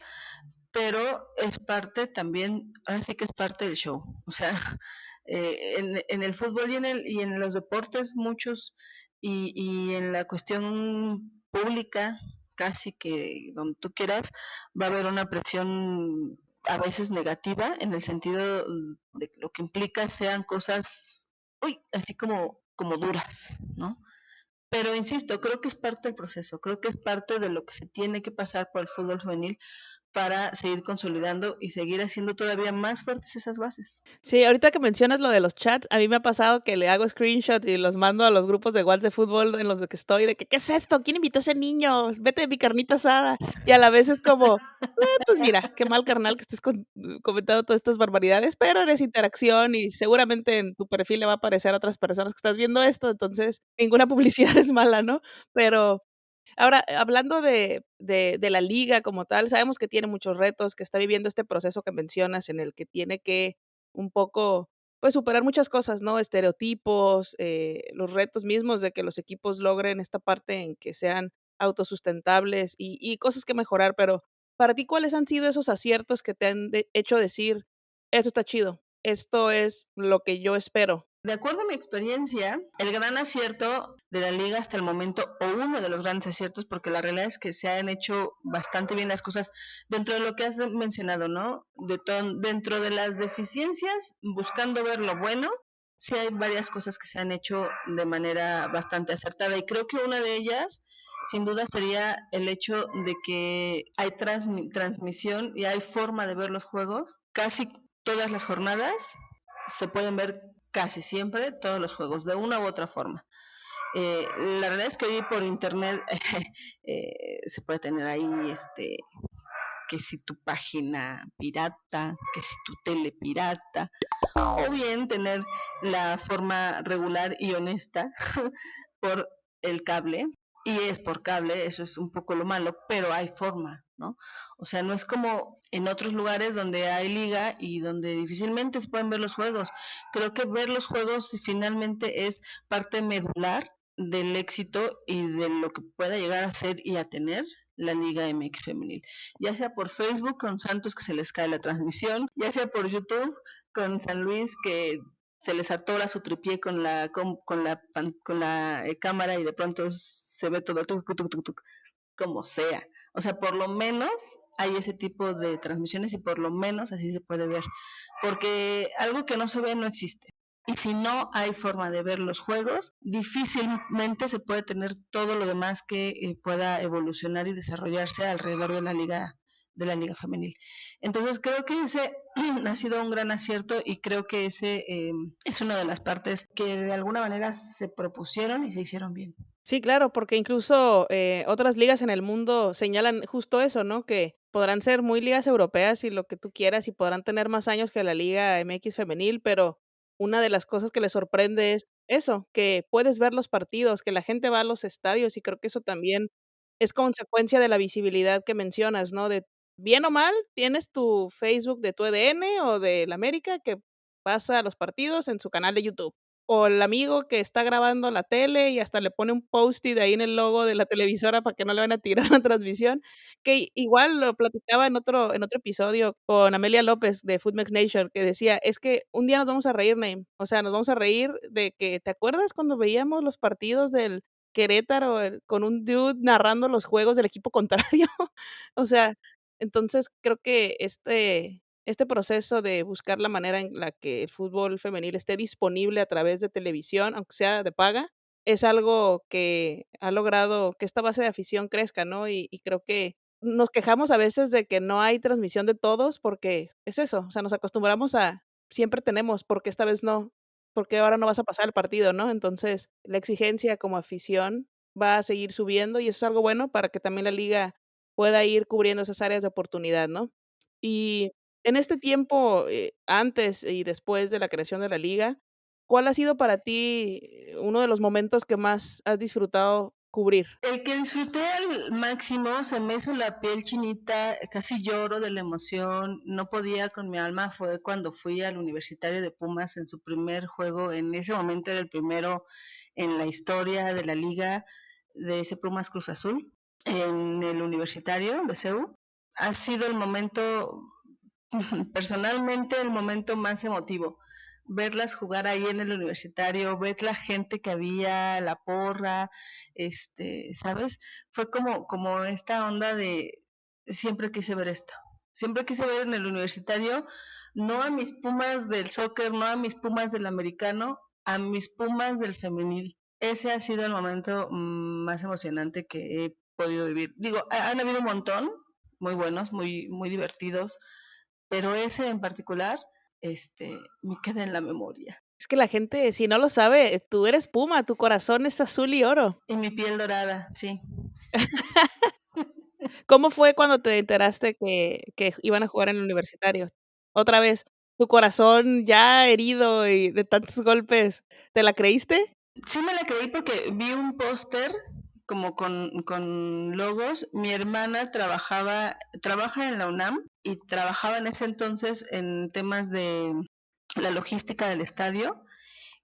pero es parte también, ahora sí que es parte del show. O sea, en el fútbol y en los deportes muchos, y en la cuestión pública, casi que donde tú quieras, va a haber una presión a veces negativa, en el sentido de que lo que implica sean cosas, uy, así como duras, ¿no? Pero insisto, creo que es parte del proceso, creo que es parte de lo que se tiene que pasar por el fútbol juvenil para seguir consolidando y seguir haciendo todavía más fuertes esas bases. Sí, ahorita que mencionas lo de los chats, a mí me ha pasado que le hago screenshot y los mando a los grupos de WhatsApp de fútbol en los de que estoy, de que, ¿qué es esto? ¿Quién invitó a ese niño? Vete de mi carnita asada. Y a la vez es como, pues mira, qué mal carnal que estés comentando todas estas barbaridades, pero eres interacción y seguramente en tu perfil le va a aparecer a otras personas que estás viendo esto, entonces ninguna publicidad es mala, ¿no? Pero ahora, hablando de la liga como tal, sabemos que tiene muchos retos, que está viviendo este proceso que mencionas en el que tiene que un poco, pues, superar muchas cosas, ¿no? Estereotipos, los retos mismos de que los equipos logren esta parte en que sean autosustentables y cosas que mejorar, pero para ti, ¿cuáles han sido esos aciertos que te han hecho decir, esto está chido, esto es lo que yo espero? De acuerdo a mi experiencia, el gran acierto de la liga hasta el momento, o uno de los grandes aciertos, porque la realidad es que se han hecho bastante bien las cosas dentro de lo que has mencionado, ¿no? Dentro de las deficiencias, buscando ver lo bueno, sí hay varias cosas que se han hecho de manera bastante acertada, y creo que una de ellas sin duda sería el hecho de que hay transmisión y hay forma de ver los juegos casi todas las jornadas, se pueden ver casi siempre todos los juegos de una u otra forma. La verdad es que hoy por internet se puede tener ahí que si tu página pirata, que si tu tele pirata, o bien tener la forma regular y honesta por el cable. Y es por cable, eso es un poco lo malo, pero hay forma, ¿no? O sea, no es como en otros lugares donde hay liga y donde difícilmente se pueden ver los juegos. Creo que ver los juegos finalmente es parte medular del éxito y de lo que pueda llegar a ser y a tener la Liga MX femenil, ya sea por Facebook con Santos que se les cae la transmisión, ya sea por YouTube con San Luis que se les atora su tripié con la cámara y de pronto se ve todo como sea. O sea, por lo menos hay ese tipo de transmisiones y por lo menos así se puede ver. Porque algo que no se ve no existe. Y si no hay forma de ver los juegos, difícilmente se puede tener todo lo demás que pueda evolucionar y desarrollarse alrededor de la liga femenil. Entonces creo que ese ha sido un gran acierto y creo que ese es una de las partes que de alguna manera se propusieron y se hicieron bien. Sí, claro, porque incluso, otras ligas en el mundo señalan justo eso, ¿no? Que podrán ser muy ligas europeas y lo que tú quieras, y podrán tener más años que la Liga MX femenil, pero una de las cosas que les sorprende es eso, que puedes ver los partidos, que la gente va a los estadios, y creo que eso también es consecuencia de la visibilidad que mencionas, ¿no? De bien o mal, tienes tu Facebook de tu EDN o del América que pasa los partidos en su canal de YouTube o el amigo que está grabando la tele y hasta le pone un post-it ahí en el logo de la televisora para que no le van a tirar la transmisión, que igual lo platicaba en otro episodio con Amelia López de Food Makes Nation, que decía: "Es que un día nos vamos a reír, Naim, o sea, nos vamos a reír de que, ¿te acuerdas cuando veíamos los partidos del Querétaro, con un dude narrando los juegos del equipo contrario?" O sea, entonces creo que este proceso de buscar la manera en la que el fútbol femenil esté disponible a través de televisión, aunque sea de paga, es algo que ha logrado que esta base de afición crezca, ¿no? Y creo que nos quejamos a veces de que no hay transmisión de todos, porque es eso, o sea, nos acostumbramos a siempre tenemos, ¿porque esta vez no? ¿Porque ahora no vas a pasar el partido, no? Entonces, la exigencia como afición va a seguir subiendo y eso es algo bueno para que también la liga pueda ir cubriendo esas áreas de oportunidad, ¿no? Y en este tiempo, antes y después de la creación de la liga, ¿cuál ha sido para ti uno de los momentos que más has disfrutado cubrir? El que disfruté al máximo, se me hizo la piel chinita, casi lloro de la emoción, no podía con mi alma, fue cuando fui al Universitario de Pumas en su primer juego, en ese momento era el primero en la historia de la liga de ese Pumas Cruz Azul, en el Universitario de CEU. Ha sido el momento, personalmente, el momento más emotivo. Verlas jugar ahí en el universitario, ver la gente que había, la porra, ¿sabes? Fue como esta onda de siempre quise ver esto. Siempre quise ver en el universitario, no a mis Pumas del soccer, no a mis Pumas del americano, a mis Pumas del femenil. Ese ha sido el momento más emocionante que he podido vivir. Digo, han habido un montón, muy buenos, muy divertidos, pero ese en particular, me queda en la memoria. Es que la gente, si no lo sabe, tú eres Puma, tu corazón es azul y oro. Y mi piel dorada, sí. ¿Cómo fue cuando te enteraste que iban a jugar en el Universitario? Otra vez, tu corazón ya herido y de tantos golpes, ¿te la creíste? Sí me la creí porque vi un póster como con logos. Mi hermana trabaja en la UNAM y trabajaba en ese entonces en temas de la logística del estadio.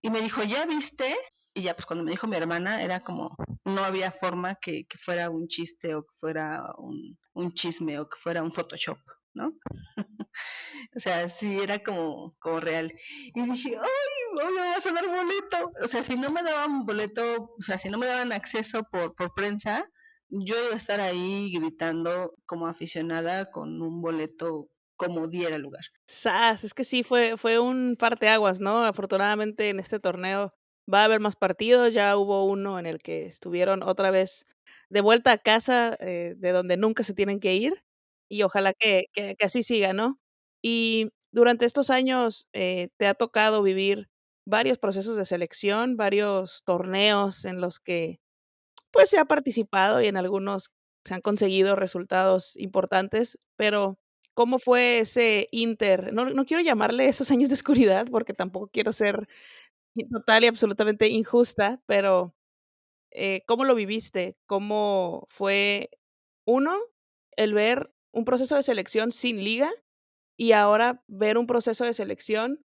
Y me dijo, ¿ya viste? Y ya, pues cuando me dijo mi hermana, era como, no había forma que fuera un chiste o que fuera un chisme o que fuera un Photoshop, ¿no? O sea, sí era como real. Y dije, ¡ay, hoy me vas a dar boleto! O sea, si no me daban boleto, o sea, si no me daban acceso por prensa, yo iba a estar ahí gritando como aficionada con un boleto como diera lugar. ¡Zas! Es que sí, fue un parteaguas, ¿no? Afortunadamente, en este torneo va a haber más partidos, ya hubo uno en el que estuvieron otra vez de vuelta a casa, de donde nunca se tienen que ir, y ojalá que así siga, ¿no? Y durante estos años, te ha tocado vivir varios procesos de selección, varios torneos en los que, pues, se ha participado y en algunos se han conseguido resultados importantes, pero ¿cómo fue ese no quiero llamarle esos años de oscuridad, porque tampoco quiero ser total y absolutamente injusta, pero, ¿cómo lo viviste? ¿Cómo fue, uno, el ver un proceso de selección sin liga y ahora ver un proceso de selección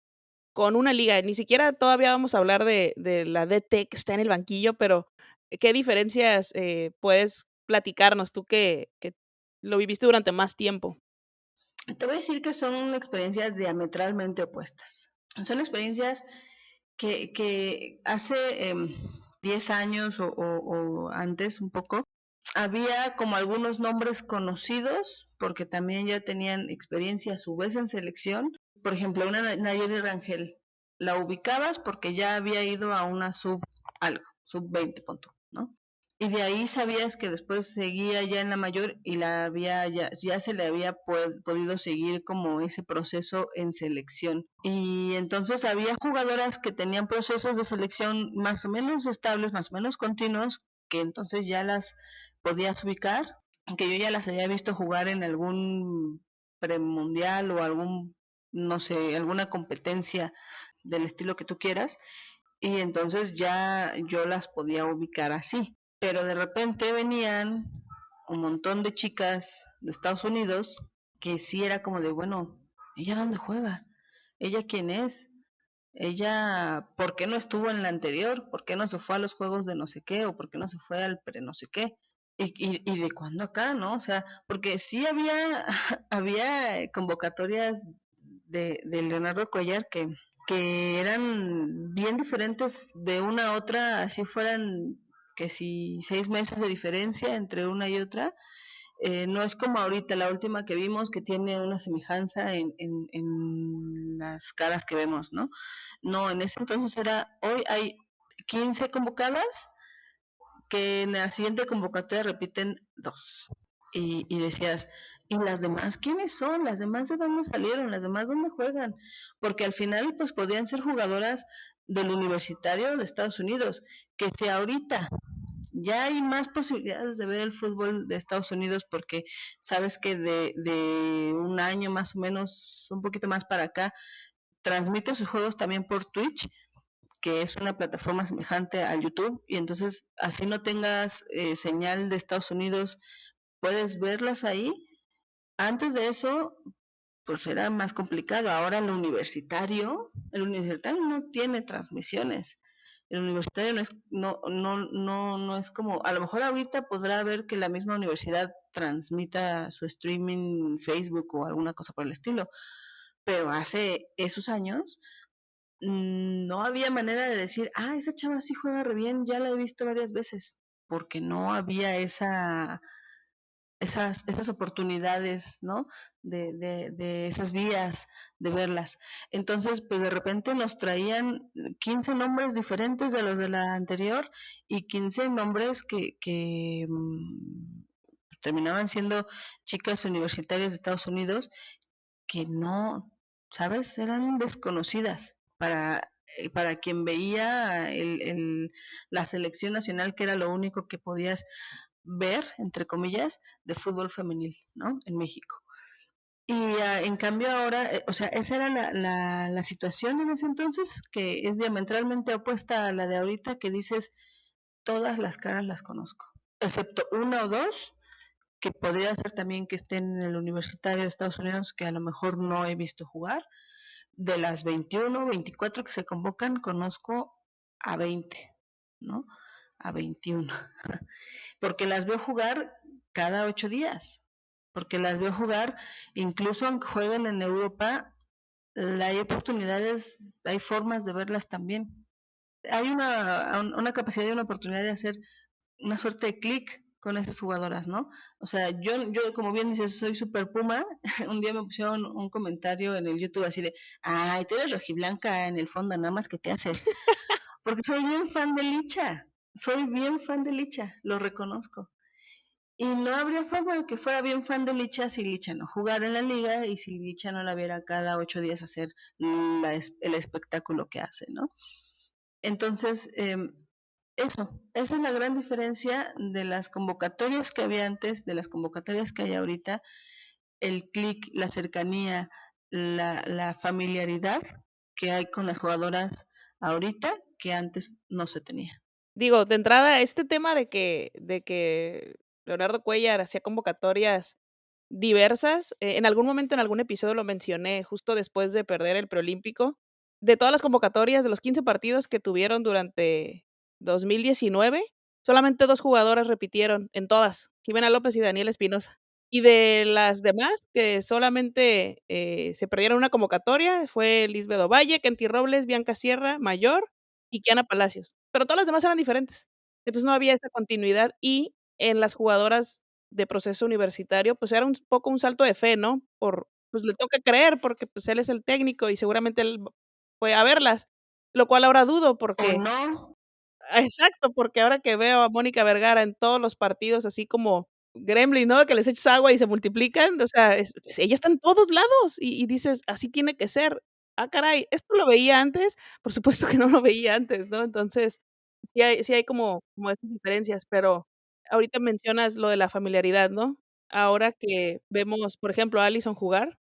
con una liga? Ni siquiera todavía vamos a hablar de la DT que está en el banquillo, pero, ¿qué diferencias, puedes platicarnos tú que lo viviste durante más tiempo? Te voy a decir que son experiencias diametralmente opuestas. Son experiencias que hace 10 años o antes un poco, había como algunos nombres conocidos, porque también ya tenían experiencia a su vez en selección. Por ejemplo, una Nayeli Rangel, la ubicabas porque ya había ido a una sub algo, sub 20 punto, ¿no? Y de ahí sabías que después seguía ya en la mayor y ya se le había podido seguir como ese proceso en selección. Y entonces había jugadoras que tenían procesos de selección más o menos estables, más o menos continuos, que entonces ya las podías ubicar, que yo ya las había visto jugar en algún premundial o algún, no sé, alguna competencia del estilo que tú quieras, y entonces ya yo las podía ubicar así. Pero de repente venían un montón de chicas de Estados Unidos que sí era como de, bueno, ¿ella dónde juega? ¿Ella quién es? Ella, ¿por qué no estuvo en la anterior? ¿Por qué no se fue a los juegos de no sé qué? ¿O por qué no se fue al pre no sé qué? Y de cuándo acá, ¿no? O sea, porque sí había, había convocatorias de Leonardo Cuellar que eran bien diferentes de una a otra, así fueran que si 6 meses de diferencia entre una y otra. No es como ahorita, la última que vimos, que tiene una semejanza en las caras que vemos, ¿no? No, en ese entonces era, hoy hay 15 convocadas, que en la siguiente convocatoria repiten dos. Y decías, ¿y las demás quiénes son? ¿Las demás de dónde salieron? ¿Las demás dónde juegan? Porque al final, pues podían ser jugadoras del universitario de Estados Unidos, que si ahorita ya hay más posibilidades de ver el fútbol de Estados Unidos, porque sabes que de un año más o menos, un poquito más para acá, transmite sus juegos también por Twitch, que es una plataforma semejante a YouTube, y entonces así no tengas señal de Estados Unidos, puedes verlas ahí. Antes de eso, pues era más complicado. Ahora el universitario no tiene transmisiones. El universitario no es como, a lo mejor ahorita podrá ver que la misma universidad transmita su streaming en Facebook o alguna cosa por el estilo, pero hace esos años no había manera de decir, ah, esa chava sí juega re bien, ya la he visto varias veces, porque no había esas oportunidades, ¿no? De esas vías de verlas. Entonces, pues de repente nos traían 15 nombres diferentes de los de la anterior y 15 nombres que terminaban siendo chicas universitarias de Estados Unidos que no, ¿sabes? Eran desconocidas para quien veía la selección nacional, que era lo único que podías ver, entre comillas, de fútbol femenil, ¿no? En México. Y en cambio ahora, o sea, esa era la situación en ese entonces, que es diametralmente opuesta a la de ahorita, que dices, todas las caras las conozco, excepto una o dos, que podría ser también que estén en el universitario de Estados Unidos, que a lo mejor no he visto jugar. De las 21, 24 que se convocan, conozco a 20, ¿no? A 21. Porque las veo jugar cada 8 días, porque las veo jugar, incluso aunque jueguen en Europa, hay oportunidades, hay formas de verlas también. Hay una capacidad y una oportunidad de hacer una suerte de clic con esas jugadoras, ¿no? O sea, yo como bien dices, soy super puma. Un día me pusieron un comentario en el YouTube así de, ay, tú eres rojiblanca en el fondo, nada más que te haces. Porque soy bien fan de Licha, soy bien fan de Licha, lo reconozco. Y no habría forma de que fuera bien fan de Licha si Licha no jugara en la liga y si Licha no la viera cada 8 días hacer el espectáculo que hace, ¿no? Entonces, esa es la gran diferencia de las convocatorias que había antes, de las convocatorias que hay ahorita, el clic, la cercanía, la familiaridad que hay con las jugadoras ahorita que antes no se tenía. Digo, de entrada, este tema de que Leonardo Cuellar hacía convocatorias diversas, en algún momento, en algún episodio lo mencioné, justo después de perder el preolímpico. De todas las convocatorias, de los 15 partidos que tuvieron durante 2019, solamente 2 jugadoras repitieron en todas, Jimena López y Daniela Espinosa. Y de las demás, que solamente, se perdieron una convocatoria, fue Lisbeth Ovalle, Kenty Robles, Bianca Sierra Mayor y Kiana Palacios, pero todas las demás eran diferentes. Entonces, no había esa continuidad, y en las jugadoras de proceso universitario, pues, era un poco un salto de fe, ¿no? Pues, le tengo que creer porque, pues, él es el técnico y seguramente él fue a verlas, lo cual ahora dudo ¿O porque no? exacto, porque ahora que veo a Mónica Vergara en todos los partidos, así como gremlin, ¿no? Que les echas agua y se multiplican, o sea, ella está en todos lados, y dices: "Así tiene que ser". Ah, caray, ¿esto lo veía antes? Por supuesto que no lo veía antes, ¿no? Entonces, sí hay como esas diferencias, pero ahorita mencionas lo de la familiaridad, ¿no? Ahora que vemos, por ejemplo, a Alison jugar,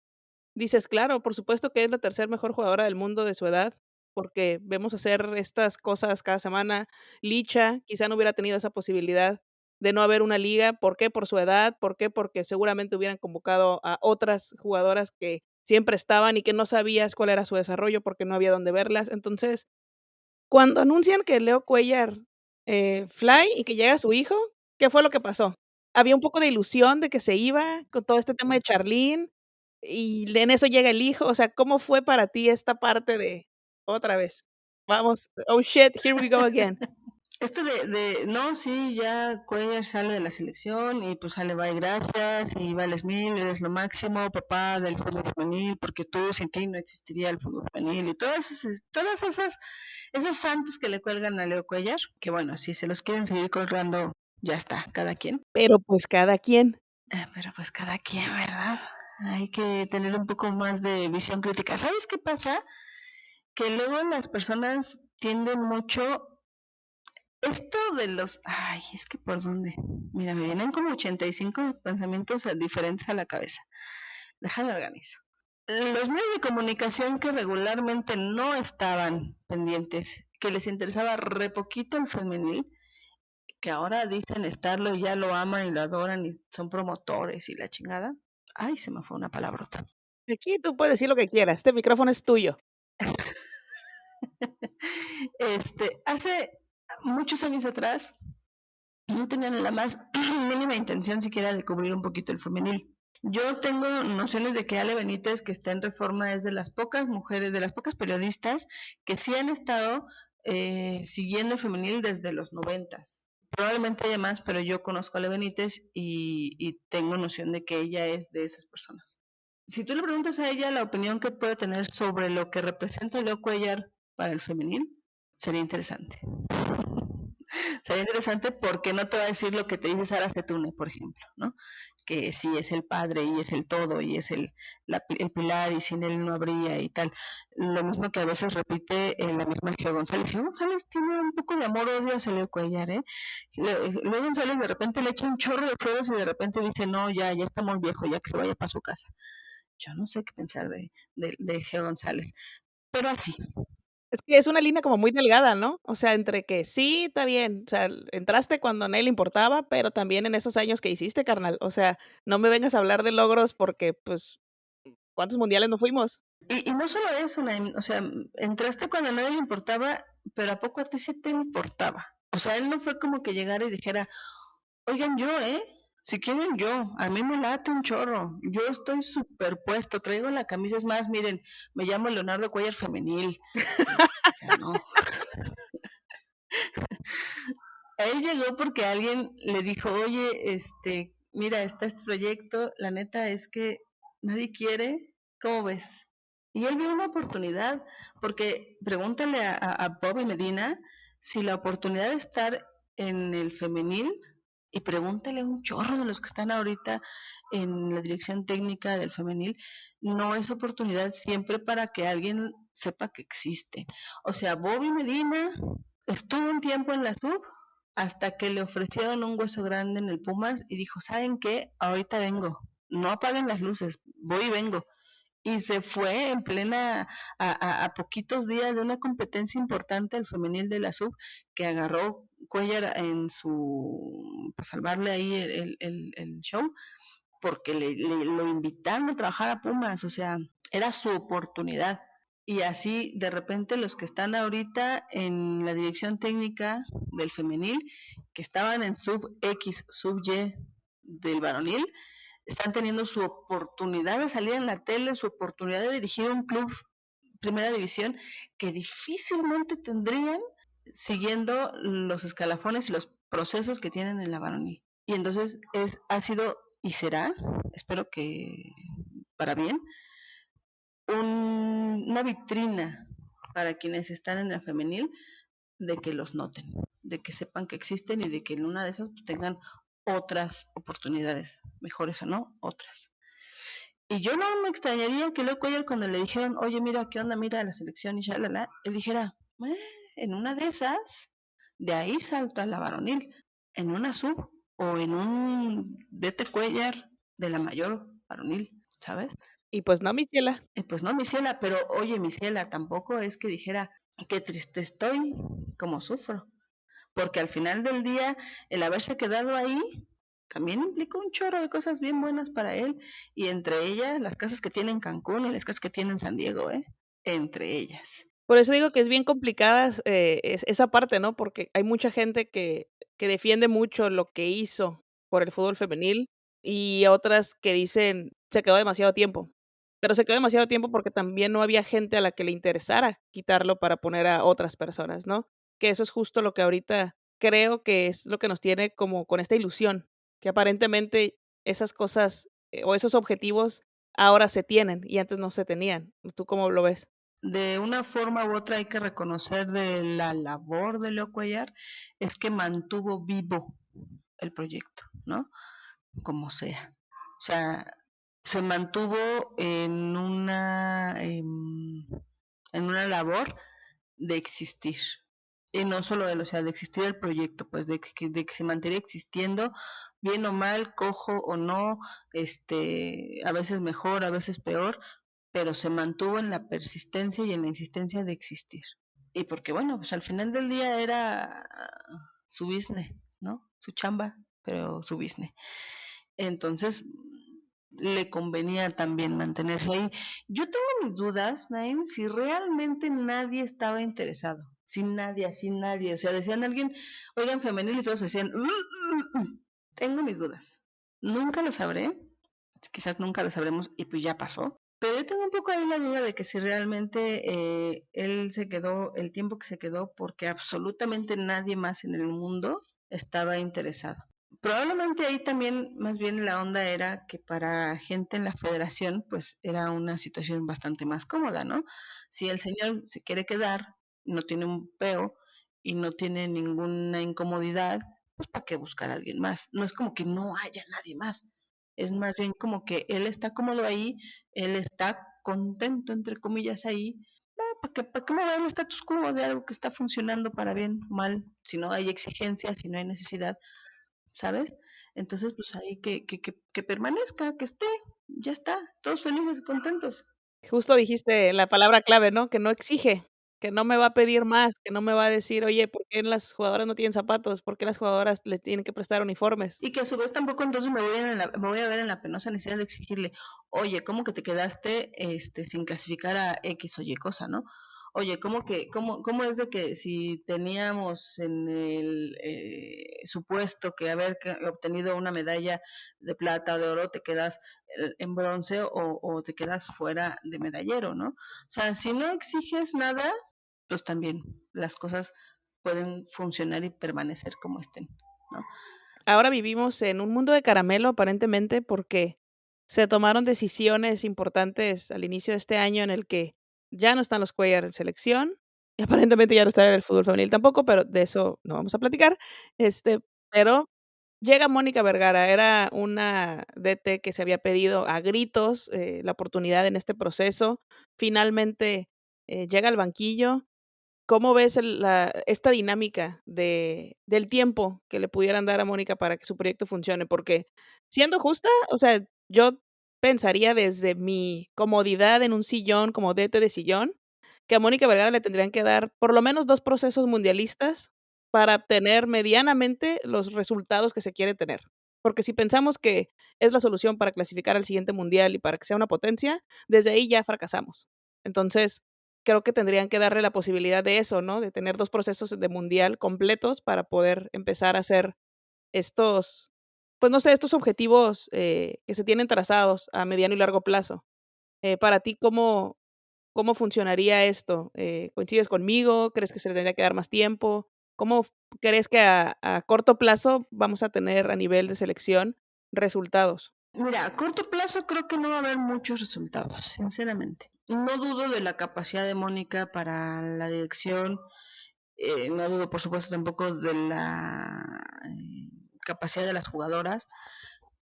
dices: "Claro, por supuesto que es la tercer mejor jugadora del mundo de su edad", porque vemos hacer estas cosas cada semana. Licha, quizá no hubiera tenido esa posibilidad de no haber una liga, ¿por qué? Por su edad, ¿por qué? Porque seguramente hubieran convocado a otras jugadoras que siempre estaban y que no sabías cuál era su desarrollo porque no había dónde verlas. Entonces, cuando anuncian que Leo Cuellar, fly y que llega su hijo, ¿qué fue lo que pasó? Había un poco de ilusión de que se iba con todo este tema de Charlene, y en eso llega el hijo, o sea, ¿cómo fue para ti esta parte de otra vez? Vamos, oh shit, here we go again. Esto no, sí, ya Cuellar sale de la selección y pues sale, bye, gracias, y vales mil, eres lo máximo, papá del fútbol femenil, porque tú sin ti no existiría el fútbol femenil, y esos santos que le cuelgan a Leo Cuellar, que bueno, si se los quieren seguir colgando, ya está, cada quien. Pero pues cada quien. Pero pues cada quien, ¿verdad? Hay que tener un poco más de visión crítica. ¿Sabes qué pasa? Que luego las personas tienden mucho esto de los, ay, es que por dónde, mira, me vienen como 85 pensamientos diferentes a la cabeza. Déjame organizo. Los medios de comunicación que regularmente no estaban pendientes, que les interesaba re poquito el femenil, que ahora dicen estarlo y ya lo aman y lo adoran y son promotores y la chingada. Ay, se me fue una palabrota. Aquí tú puedes decir lo que quieras, este micrófono es tuyo. Hace muchos años atrás no tenían la más mínima intención siquiera de cubrir un poquito el femenil. Yo tengo nociones de que Ale Benítez, que está en Reforma, es de las pocas mujeres, de las pocas periodistas que sí han estado siguiendo el femenil desde los 90. Probablemente haya más, pero yo conozco a Ale Benítez y tengo noción de que ella es de esas personas. Si tú le preguntas a ella la opinión que puede tener sobre lo que representa Leo Cuellar para el femenil, sería interesante. Sería interesante porque no te va a decir lo que te dice Sara Setune, por ejemplo, ¿no? Que sí es el padre y es el todo y es el pilar y sin él no habría y tal. Lo mismo que a veces repite la misma Geo González. Geo González tiene un poco de amor-odio a Leo Cuellar, ¿eh? Leo González de repente le echa un chorro de flores y de repente dice, no, ya está muy viejo, ya que se vaya para su casa. Yo no sé qué pensar de Geo González, pero así. Es que es una línea como muy delgada, ¿no? O sea, entre que sí, está bien, o sea, entraste cuando a nadie le importaba, pero también en esos años que hiciste, carnal. O sea, no me vengas a hablar de logros porque, pues, ¿cuántos mundiales no fuimos? Y no solo eso, Naim, o sea, entraste cuando a nadie le importaba, pero ¿a poco a ti sí te importaba? O sea, él no fue como que llegara y dijera, oigan yo, si quieren yo, a mí me late un chorro, yo estoy superpuesto, traigo la camisa, es más, miren, me llamo Leonardo Cuellar Femenil. O sea, no. Él llegó porque alguien le dijo, oye, mira, está este proyecto, la neta es que nadie quiere, ¿cómo ves? Y él vio una oportunidad, porque pregúntale a Bobby Medina si la oportunidad de estar en el femenil, y pregúntale a un chorro de los que están ahorita en la dirección técnica del femenil, no es oportunidad siempre para que alguien sepa que existe. O sea, Bobby Medina estuvo un tiempo en la sub hasta que le ofrecieron un hueso grande en el Pumas y dijo, ¿saben qué? Ahorita vengo, no apaguen las luces, voy y vengo. Y se fue en plena, a poquitos días de una competencia importante, el femenil de la sub, que agarró Cuellar en para salvarle ahí el show, porque lo invitaron a trabajar a Pumas, o sea, era su oportunidad. Y así, de repente, los que están ahorita en la dirección técnica del femenil, que estaban en sub X, sub Y del varonil, están teniendo su oportunidad de salir en la tele, su oportunidad de dirigir un club primera división que difícilmente tendrían siguiendo los escalafones y los procesos que tienen en la varonil. Y entonces ha sido y será, espero que para bien, una vitrina para quienes están en la femenil de que los noten, de que sepan que existen y de que en una de esas pues, tengan otras oportunidades, mejores o no, otras. Y yo no me extrañaría que Leo Cuellar cuando le dijeron, oye, mira, ¿qué onda? Mira la selección y shalala, él dijera, en una de esas, de ahí salto a la varonil, en una sub o en un Vete Cuellar de la mayor varonil, ¿sabes? Y pues no, mi ciela. Pues no, mi ciela, pero oye, mi ciela, tampoco es que dijera, qué triste estoy, como sufro, porque al final del día, el haberse quedado ahí, también implicó un chorro de cosas bien buenas para él, y entre ellas las casas que tiene en Cancún y las casas que tiene en San Diego, entre ellas. Por eso digo que es bien complicada, esa parte, ¿no? Porque hay mucha gente que defiende mucho lo que hizo por el fútbol femenil, y otras que dicen: "Se quedó demasiado tiempo". Pero se quedó demasiado tiempo porque también no había gente a la que le interesara quitarlo para poner a otras personas, ¿no? Que eso es justo lo que ahorita creo que es lo que nos tiene como con esta ilusión, que aparentemente esas cosas, o esos objetivos ahora se tienen y antes no se tenían. ¿Tú cómo lo ves? De una forma u otra hay que reconocer de la labor de Leo Cuellar, es que mantuvo vivo el proyecto, ¿no? Como sea. O sea, se mantuvo en una labor de existir. Y no solo él, o sea, de existir el proyecto, pues de que se mantenía existiendo, bien o mal, cojo o no, a veces mejor, a veces peor, pero se mantuvo en la persistencia y en la insistencia de existir. Y porque, bueno, pues al final del día era su business, ¿no? Su chamba, pero su business. Entonces, le convenía también mantenerse ahí. Yo tengo mis dudas, Naim, si realmente nadie estaba interesado. Sin nadie. O sea, decían a alguien, oigan, femenil, y todos decían, tengo mis dudas. Nunca lo sabré, quizás nunca lo sabremos y pues ya pasó. Pero yo tengo un poco ahí la duda de que si realmente él se quedó el tiempo que se quedó porque absolutamente nadie más en el mundo estaba interesado. Probablemente ahí también más bien la onda era que para gente en la federación pues era una situación bastante más cómoda, ¿no? Si el señor se quiere quedar, no tiene un peo y no tiene ninguna incomodidad, pues ¿para qué buscar a alguien más? No es como que no haya nadie más, es más bien como que él está cómodo ahí, él está contento entre comillas ahí. ¿Para qué mover el status quo de algo que está funcionando para bien o mal? Si no hay exigencias, si no hay necesidad, ¿sabes? Entonces, pues ahí que permanezca, que esté, ya está, todos felices y contentos. Justo dijiste la palabra clave, ¿no? Que no exige, que no me va a pedir más, que no me va a decir: "Oye, ¿por qué las jugadoras no tienen zapatos? ¿Por qué las jugadoras le tienen que prestar uniformes?". Y que a su vez tampoco entonces me voy a ver en la penosa necesidad de exigirle, oye, ¿cómo que te quedaste sin clasificar a X o Y cosa, ¿no? Oye, cómo es de que si teníamos en el supuesto que haber obtenido una medalla de plata o de oro, te quedas en bronce o te quedas fuera de medallero, ¿no? O sea, si no exiges nada, pues también las cosas pueden funcionar y permanecer como estén, ¿no? Ahora vivimos en un mundo de caramelo, aparentemente, porque se tomaron decisiones importantes al inicio de este año en el que ya no están los Cuellar en selección, y aparentemente ya no está en el fútbol femenil tampoco, pero de eso no vamos a platicar. Pero llega Mónica Vergara, era una DT que se había pedido a gritos, la oportunidad en este proceso. Finalmente, llega al banquillo. ¿Cómo ves esta dinámica del tiempo que le pudieran dar a Mónica para que su proyecto funcione? Porque, siendo justa, o sea, yo pensaría desde mi comodidad en un sillón, como DT de sillón, que a Mónica Vergara le tendrían que dar por lo menos 2 procesos mundialistas para obtener medianamente los resultados que se quiere tener. Porque si pensamos que es la solución para clasificar al siguiente mundial y para que sea una potencia, desde ahí ya fracasamos. Entonces, creo que tendrían que darle la posibilidad de eso, ¿no? De tener 2 procesos de mundial completos para poder empezar a hacer estos, pues, no sé, estos objetivos, que se tienen trazados a mediano y largo plazo. Para ti, ¿cómo funcionaría esto? ¿Coincides conmigo? ¿Crees que se le tendría que dar más tiempo? ¿Cómo crees que a corto plazo vamos a tener a nivel de selección resultados? Mira, a corto plazo creo que no va a haber muchos resultados, sinceramente. No dudo de la capacidad de Mónica para la dirección, no dudo por supuesto tampoco de la capacidad de las jugadoras,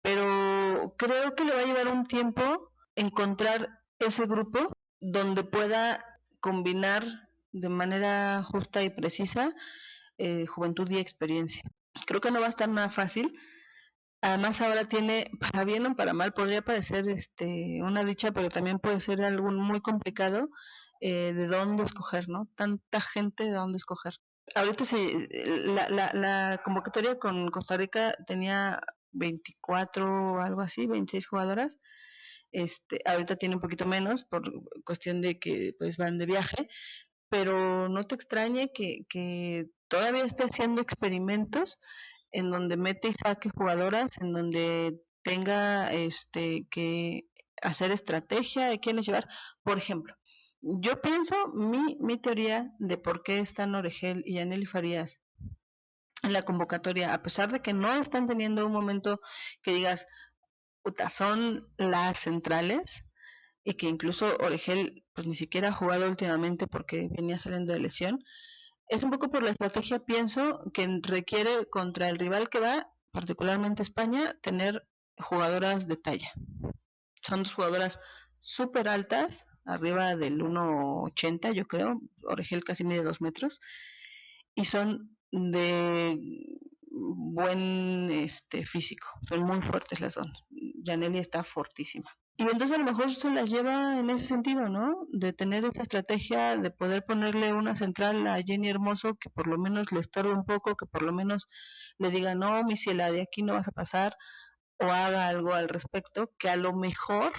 pero creo que le va a llevar un tiempo encontrar ese grupo donde pueda combinar de manera justa y precisa juventud y experiencia. Creo que no va a estar nada fácil. Además ahora tiene, para bien o para mal, podría parecer una dicha, pero también puede ser algo muy complicado de dónde escoger, ¿no? Tanta gente de dónde escoger. Ahorita sí, la convocatoria con Costa Rica tenía 24, algo así, 26 jugadoras. Ahorita tiene un poquito menos por cuestión de que pues van de viaje, pero no te extrañe que todavía esté haciendo experimentos en donde mete y saque jugadoras, en donde tenga que hacer estrategia de quiénes llevar. Por ejemplo, yo pienso, mi teoría de por qué están Oregel y Anely Farías en la convocatoria, a pesar de que no están teniendo un momento que digas, puta, son las centrales, y que incluso Oregel pues ni siquiera ha jugado últimamente porque venía saliendo de lesión, es un poco por la estrategia, pienso, que requiere contra el rival que va, particularmente España, tener jugadoras de talla. Son dos jugadoras súper altas, arriba del 1,80 yo creo, Oregel casi mide 2 metros, y son de buen físico, son muy fuertes las dos. Janelli está fortísima. Y entonces a lo mejor se las lleva en ese sentido, ¿no? De tener esa estrategia de poder ponerle una central a Jenny Hermoso que por lo menos le estorbe un poco, que por lo menos le diga, no, mi ciela, de aquí no vas a pasar, o haga algo al respecto, que a lo mejor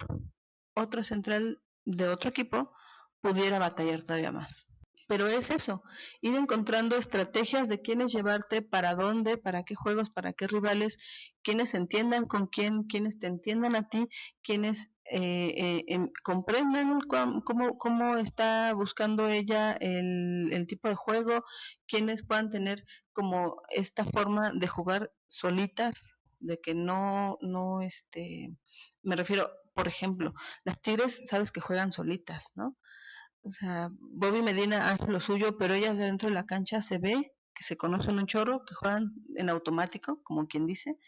otra central de otro equipo pudiera batallar todavía más. Pero es eso, ir encontrando estrategias de quiénes llevarte, para dónde, para qué juegos, para qué rivales, quienes entiendan con quién, quienes te entiendan a ti, quienes comprendan cómo está buscando ella el tipo de juego, quienes puedan tener como esta forma de jugar solitas, de que me refiero, por ejemplo, las Tigres, sabes que juegan solitas, ¿no? O sea, Bobby Medina hace lo suyo, pero ellas dentro de la cancha se ve que se conocen un chorro, que juegan en automático, como quien dice,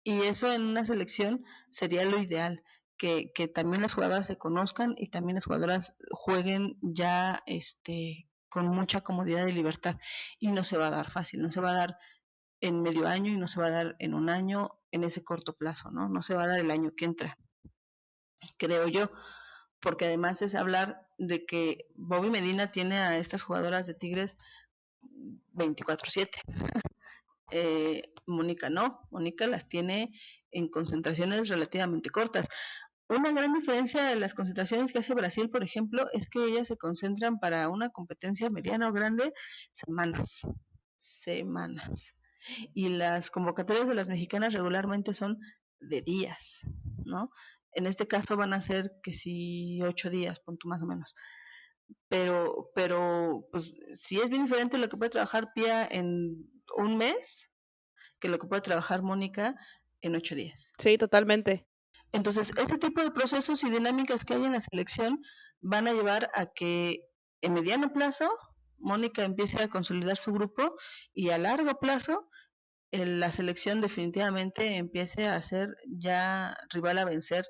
y eso en una selección sería lo ideal, que también las jugadoras se conozcan y también las jugadoras jueguen ya con mucha comodidad y libertad. Y no se va a dar fácil, no se va a dar en medio año y no se va a dar en un año, en ese corto plazo, ¿no? No se va a dar el año que entra, creo yo, porque además es hablar de que Bobby Medina tiene a estas jugadoras de Tigres 24/7. Mónica no, Mónica las tiene en concentraciones relativamente cortas. Una gran diferencia de las concentraciones que hace Brasil, por ejemplo, es que ellas se concentran para una competencia mediana o grande semanas, semanas. Y las convocatorias de las mexicanas regularmente son de días, ¿no? En este caso van a ser que si 8 días, punto más o menos. Pero pues sí es bien diferente lo que puede trabajar Pia en un mes que lo que puede trabajar Mónica en 8 días. Sí, totalmente. Entonces, este tipo de procesos y dinámicas que hay en la selección van a llevar a que en mediano plazo Mónica empiece a consolidar su grupo y a largo plazo la selección definitivamente empiece a ser ya rival a vencer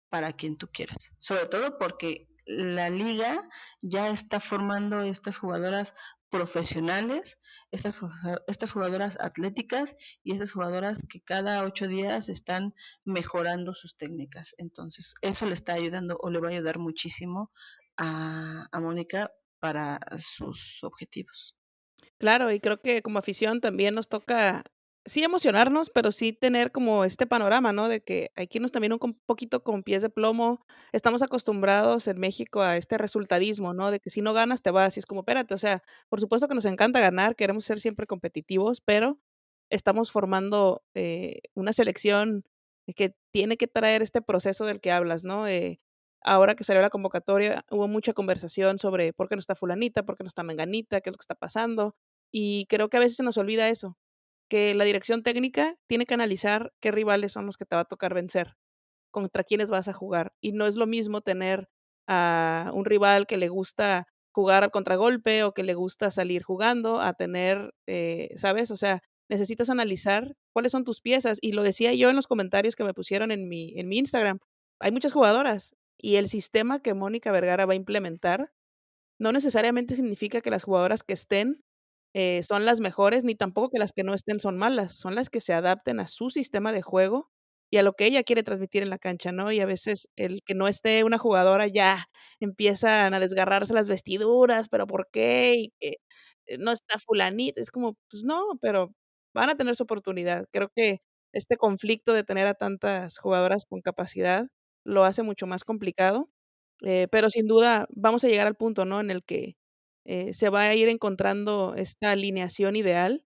para quien tú quieras. Sobre todo porque la liga ya está formando estas jugadoras profesionales, estas jugadoras atléticas y estas jugadoras que cada 8 días están mejorando sus técnicas. Entonces, eso le está ayudando o le va a ayudar muchísimo a Mónica para sus objetivos. Claro, y creo que como afición también nos toca, sí emocionarnos, pero sí tener como este panorama, ¿no? De que hay que irnos también un poquito con pies de plomo. Estamos acostumbrados en México a este resultadismo, ¿no? De que si no ganas te vas y es como, espérate, o sea, por supuesto que nos encanta ganar, queremos ser siempre competitivos, pero estamos formando una selección que tiene que traer este proceso del que hablas, ¿no? Ahora que salió la convocatoria, hubo mucha conversación sobre por qué no está fulanita, por qué no está menganita, qué es lo que está pasando. Y creo que a veces se nos olvida eso, que la dirección técnica tiene que analizar qué rivales son los que te va a tocar vencer, contra quiénes vas a jugar. Y no es lo mismo tener a un rival que le gusta jugar al contragolpe o que le gusta salir jugando, a tener, ¿sabes? O sea, necesitas analizar cuáles son tus piezas. Y lo decía yo en los comentarios que me pusieron en mi Instagram. Hay muchas jugadoras y el sistema que Mónica Vergara va a implementar no necesariamente significa que las jugadoras que estén, son las mejores, ni tampoco que las que no estén son malas, son las que se adapten a su sistema de juego y a lo que ella quiere transmitir en la cancha, ¿no? Y a veces el que no esté una jugadora ya empiezan a desgarrarse las vestiduras, pero ¿por qué? Y que, no está fulanita, es como, pues no, pero van a tener su oportunidad. Creo que este conflicto de tener a tantas jugadoras con capacidad lo hace mucho más complicado, pero sin duda vamos a llegar al punto, ¿no?, en el que, se va a ir encontrando esta alineación ideal,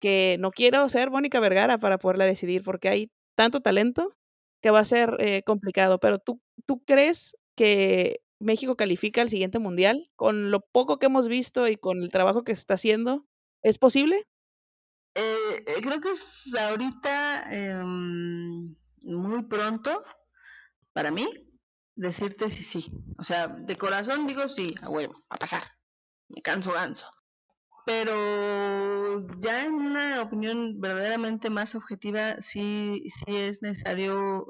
que no quiero ser Mónica Vergara para poderla decidir, porque hay tanto talento que va a ser, complicado, pero, ¿tú crees que México califica al siguiente mundial? Con lo poco que hemos visto y con el trabajo que se está haciendo, ¿es posible? Creo que es ahorita muy pronto para mí decirte si sí. O sea, de corazón digo sí, a huevo, a pasar. Me canso ganso. Pero ya en una opinión verdaderamente más objetiva, sí es necesario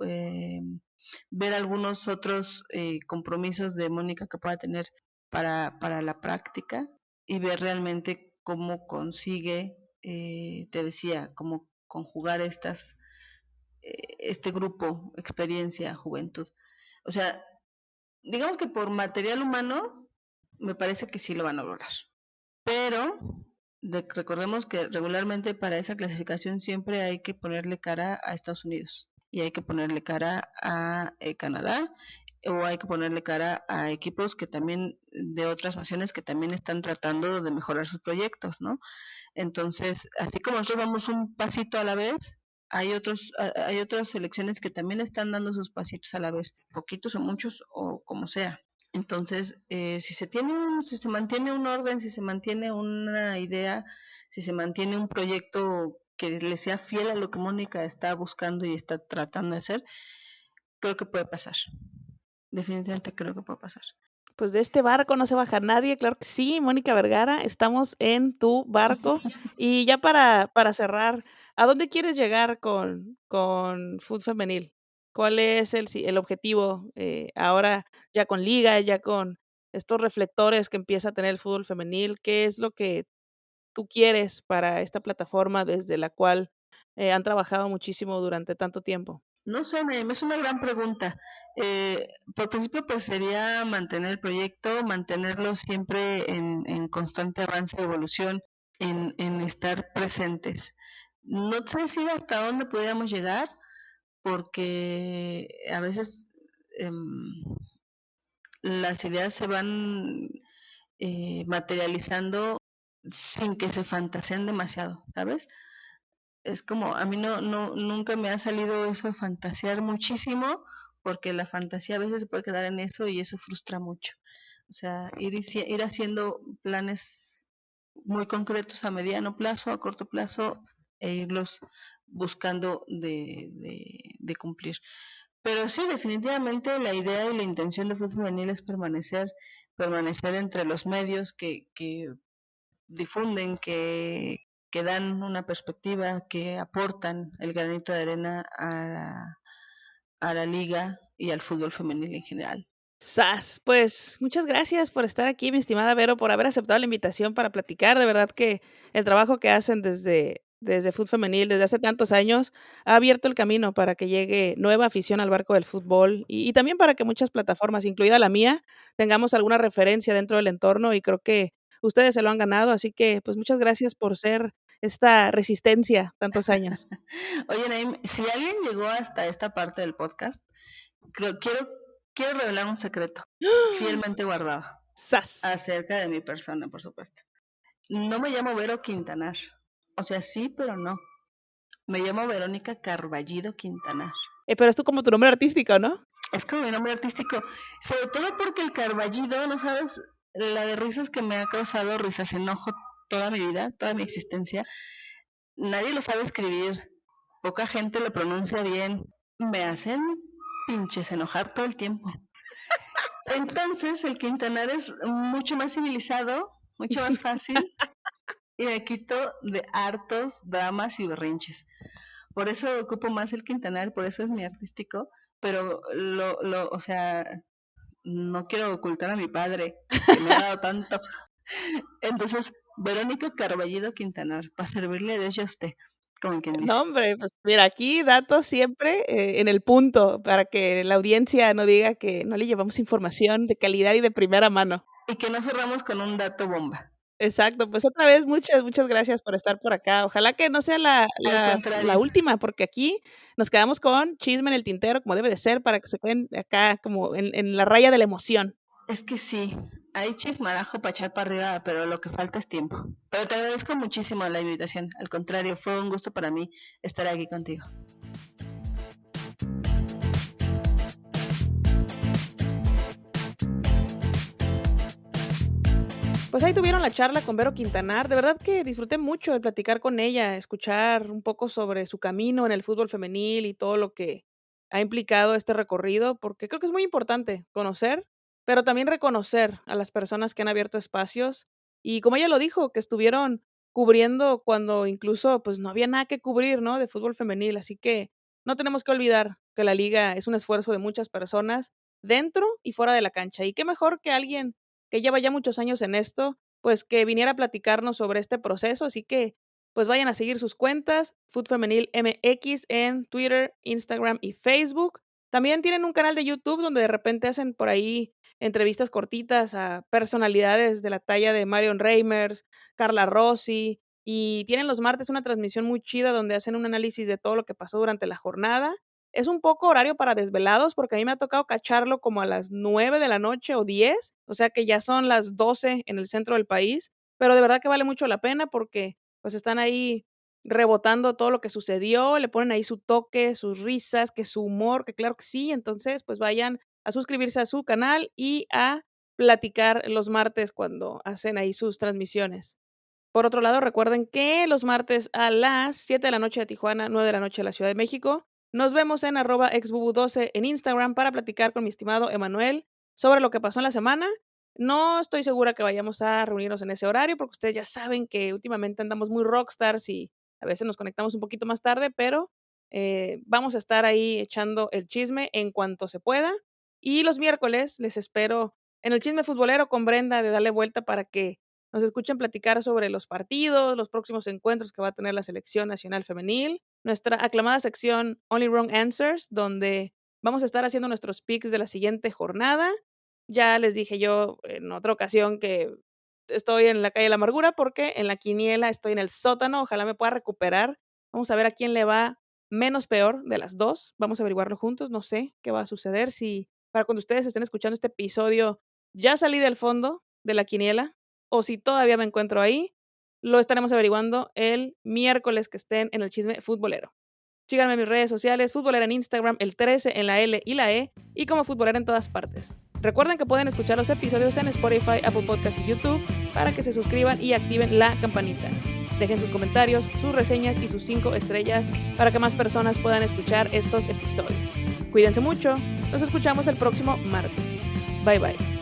ver algunos otros compromisos de Mónica que pueda tener para la práctica y ver realmente cómo consigue, te decía, cómo conjugar este grupo, experiencia, juventud. O sea, digamos que por material humano, me parece que sí lo van a lograr. Pero recordemos que regularmente para esa clasificación siempre hay que ponerle cara a Estados Unidos y hay que ponerle cara a Canadá o hay que ponerle cara a equipos que también de otras naciones que también están tratando de mejorar sus proyectos, ¿no? Entonces, así como nosotros vamos un pasito a la vez, hay otras selecciones que también están dando sus pasitos a la vez, poquitos o muchos o como sea. Entonces, si se mantiene un orden, si se mantiene una idea, si se mantiene un proyecto que le sea fiel a lo que Mónica está buscando y está tratando de hacer, creo que puede pasar. Definitivamente creo que puede pasar. Pues de este barco no se baja nadie, claro que sí, Mónica Vergara, estamos en tu barco. Y ya para cerrar, ¿a dónde quieres llegar con fut femenil? ¿Cuál es el objetivo, ahora ya con liga, ya con estos reflectores que empieza a tener el fútbol femenil? ¿Qué es lo que tú quieres para esta plataforma desde la cual, han trabajado muchísimo durante tanto tiempo? No sé, es una gran pregunta. Por principio, pues sería mantener el proyecto, mantenerlo siempre en constante avance y evolución, en estar presentes. No sé si hasta dónde pudiéramos llegar, porque a veces las ideas se van materializando sin que se fantaseen demasiado, ¿sabes? Es como, a mí nunca me ha salido eso de fantasear muchísimo, porque la fantasía a veces se puede quedar en eso y eso frustra mucho. O sea, ir haciendo planes muy concretos a mediano plazo, a corto plazo, e irlos buscando de cumplir. Pero sí, definitivamente la idea y la intención de Fútbol Femenil es permanecer entre los medios que difunden, que dan una perspectiva, que aportan el granito de arena a la liga y al fútbol femenil en general. Sas, pues, muchas gracias por estar aquí, mi estimada Vero, por haber aceptado la invitación para platicar. De verdad que el trabajo que hacen desde Fut Femenil, desde hace tantos años, ha abierto el camino para que llegue nueva afición al barco del fútbol y también para que muchas plataformas, incluida la mía, tengamos alguna referencia dentro del entorno, y creo que ustedes se lo han ganado. Así que, pues, muchas gracias por ser esta resistencia tantos años. Oye, Naim, si alguien llegó hasta esta parte del podcast, creo, quiero, quiero revelar un secreto fielmente guardado Sas. acerca de mi persona, por supuesto. No me llamo Vero Quintanar. O sea, sí, pero no. Me llamo Verónica Carballido Quintanar. Pero es tú como tu nombre artístico, ¿no? Es como mi nombre artístico. Sobre todo porque el Carballido, no sabes, la de risas que me ha causado risas, enojo toda mi vida, toda mi existencia. Nadie lo sabe escribir. Poca gente lo pronuncia bien. Me hacen pinches enojar todo el tiempo. Entonces, el Quintanar es mucho más civilizado, mucho más fácil y me quito de hartos dramas y berrinches. Por eso ocupo más el Quintanar, por eso es mi artístico, pero o sea, no quiero ocultar a mi padre, que me ha dado tanto. Entonces, Verónica Carballido Quintanar, para servirle de ella a usted, como quien No, dice. hombre, pues mira, aquí datos siempre, en el punto, para que la audiencia no diga que no le llevamos información de calidad y de primera mano. Y que no cerramos con un dato bomba. Exacto, pues otra vez muchas gracias por estar por acá. Ojalá que no sea la Al la la contrario. última, porque aquí nos quedamos con chisme en el tintero, como debe de ser, para que se queden acá como en la raya de la emoción. Es que sí, hay chismarajo para echar para arriba, pero lo que falta es tiempo. Pero te agradezco muchísimo la invitación. Al contrario, fue un gusto para mí estar aquí contigo. Pues ahí tuvieron la charla con Vero Quintanar. De verdad que disfruté mucho de platicar con ella, escuchar un poco sobre su camino en el fútbol femenil y todo lo que ha implicado este recorrido, porque creo que es muy importante conocer, pero también reconocer a las personas que han abierto espacios. Y como ella lo dijo, que estuvieron cubriendo cuando incluso pues no había nada que cubrir, ¿no? De fútbol femenil. Así que no tenemos que olvidar que la liga es un esfuerzo de muchas personas dentro y fuera de la cancha. Y qué mejor que alguien que lleva ya muchos años en esto, pues que viniera a platicarnos sobre este proceso. Así que, pues vayan a seguir sus cuentas, Food Femenil MX en Twitter, Instagram y Facebook. También tienen un canal de YouTube donde de repente hacen por ahí entrevistas cortitas a personalidades de la talla de Marion Reimers, Carla Rossi, y tienen los martes una transmisión muy chida donde hacen un análisis de todo lo que pasó durante la jornada. Es un poco horario para desvelados, porque a mí me ha tocado cacharlo como a las 9 de la noche o 10, o sea que ya son las 12 en el centro del país, pero de verdad que vale mucho la pena porque, pues, están ahí rebotando todo lo que sucedió, le ponen ahí su toque, sus risas, que su humor, que claro que sí. Entonces, pues, vayan a suscribirse a su canal y a platicar los martes cuando hacen ahí sus transmisiones. Por otro lado, recuerden que los martes a las 7 de la noche de Tijuana, 9 de la noche de la Ciudad de México, nos vemos en @exbubu12 en Instagram para platicar con mi estimado Emanuel sobre lo que pasó en la semana. No estoy segura que vayamos a reunirnos en ese horario, porque ustedes ya saben que últimamente andamos muy rockstars y a veces nos conectamos un poquito más tarde, pero vamos a estar ahí echando el chisme en cuanto se pueda. Y los miércoles les espero en el chisme futbolero con Brenda de Dale Vuelta para que nos escuchen platicar sobre los partidos, los próximos encuentros que va a tener la selección nacional femenil, nuestra aclamada sección Only Wrong Answers, donde vamos a estar haciendo nuestros picks de la siguiente jornada. Ya les dije yo en otra ocasión que estoy en la calle de la amargura porque en la quiniela estoy en el sótano, ojalá me pueda recuperar. Vamos a ver a quién le va menos peor de las dos. Vamos a averiguarlo juntos, no sé qué va a suceder. Si para cuando ustedes estén escuchando este episodio ya salí del fondo de la quiniela, o si todavía me encuentro ahí, lo estaremos averiguando el miércoles que estén en el chisme futbolero. Síganme en mis redes sociales, futbolera en Instagram, el 13 en la L y la E, y como futbolera en todas partes. Recuerden que pueden escuchar los episodios en Spotify, Apple Podcasts y YouTube para que se suscriban y activen la campanita. Dejen sus comentarios, sus reseñas y sus 5 estrellas para que más personas puedan escuchar estos episodios. Cuídense mucho, nos escuchamos el próximo martes. Bye bye.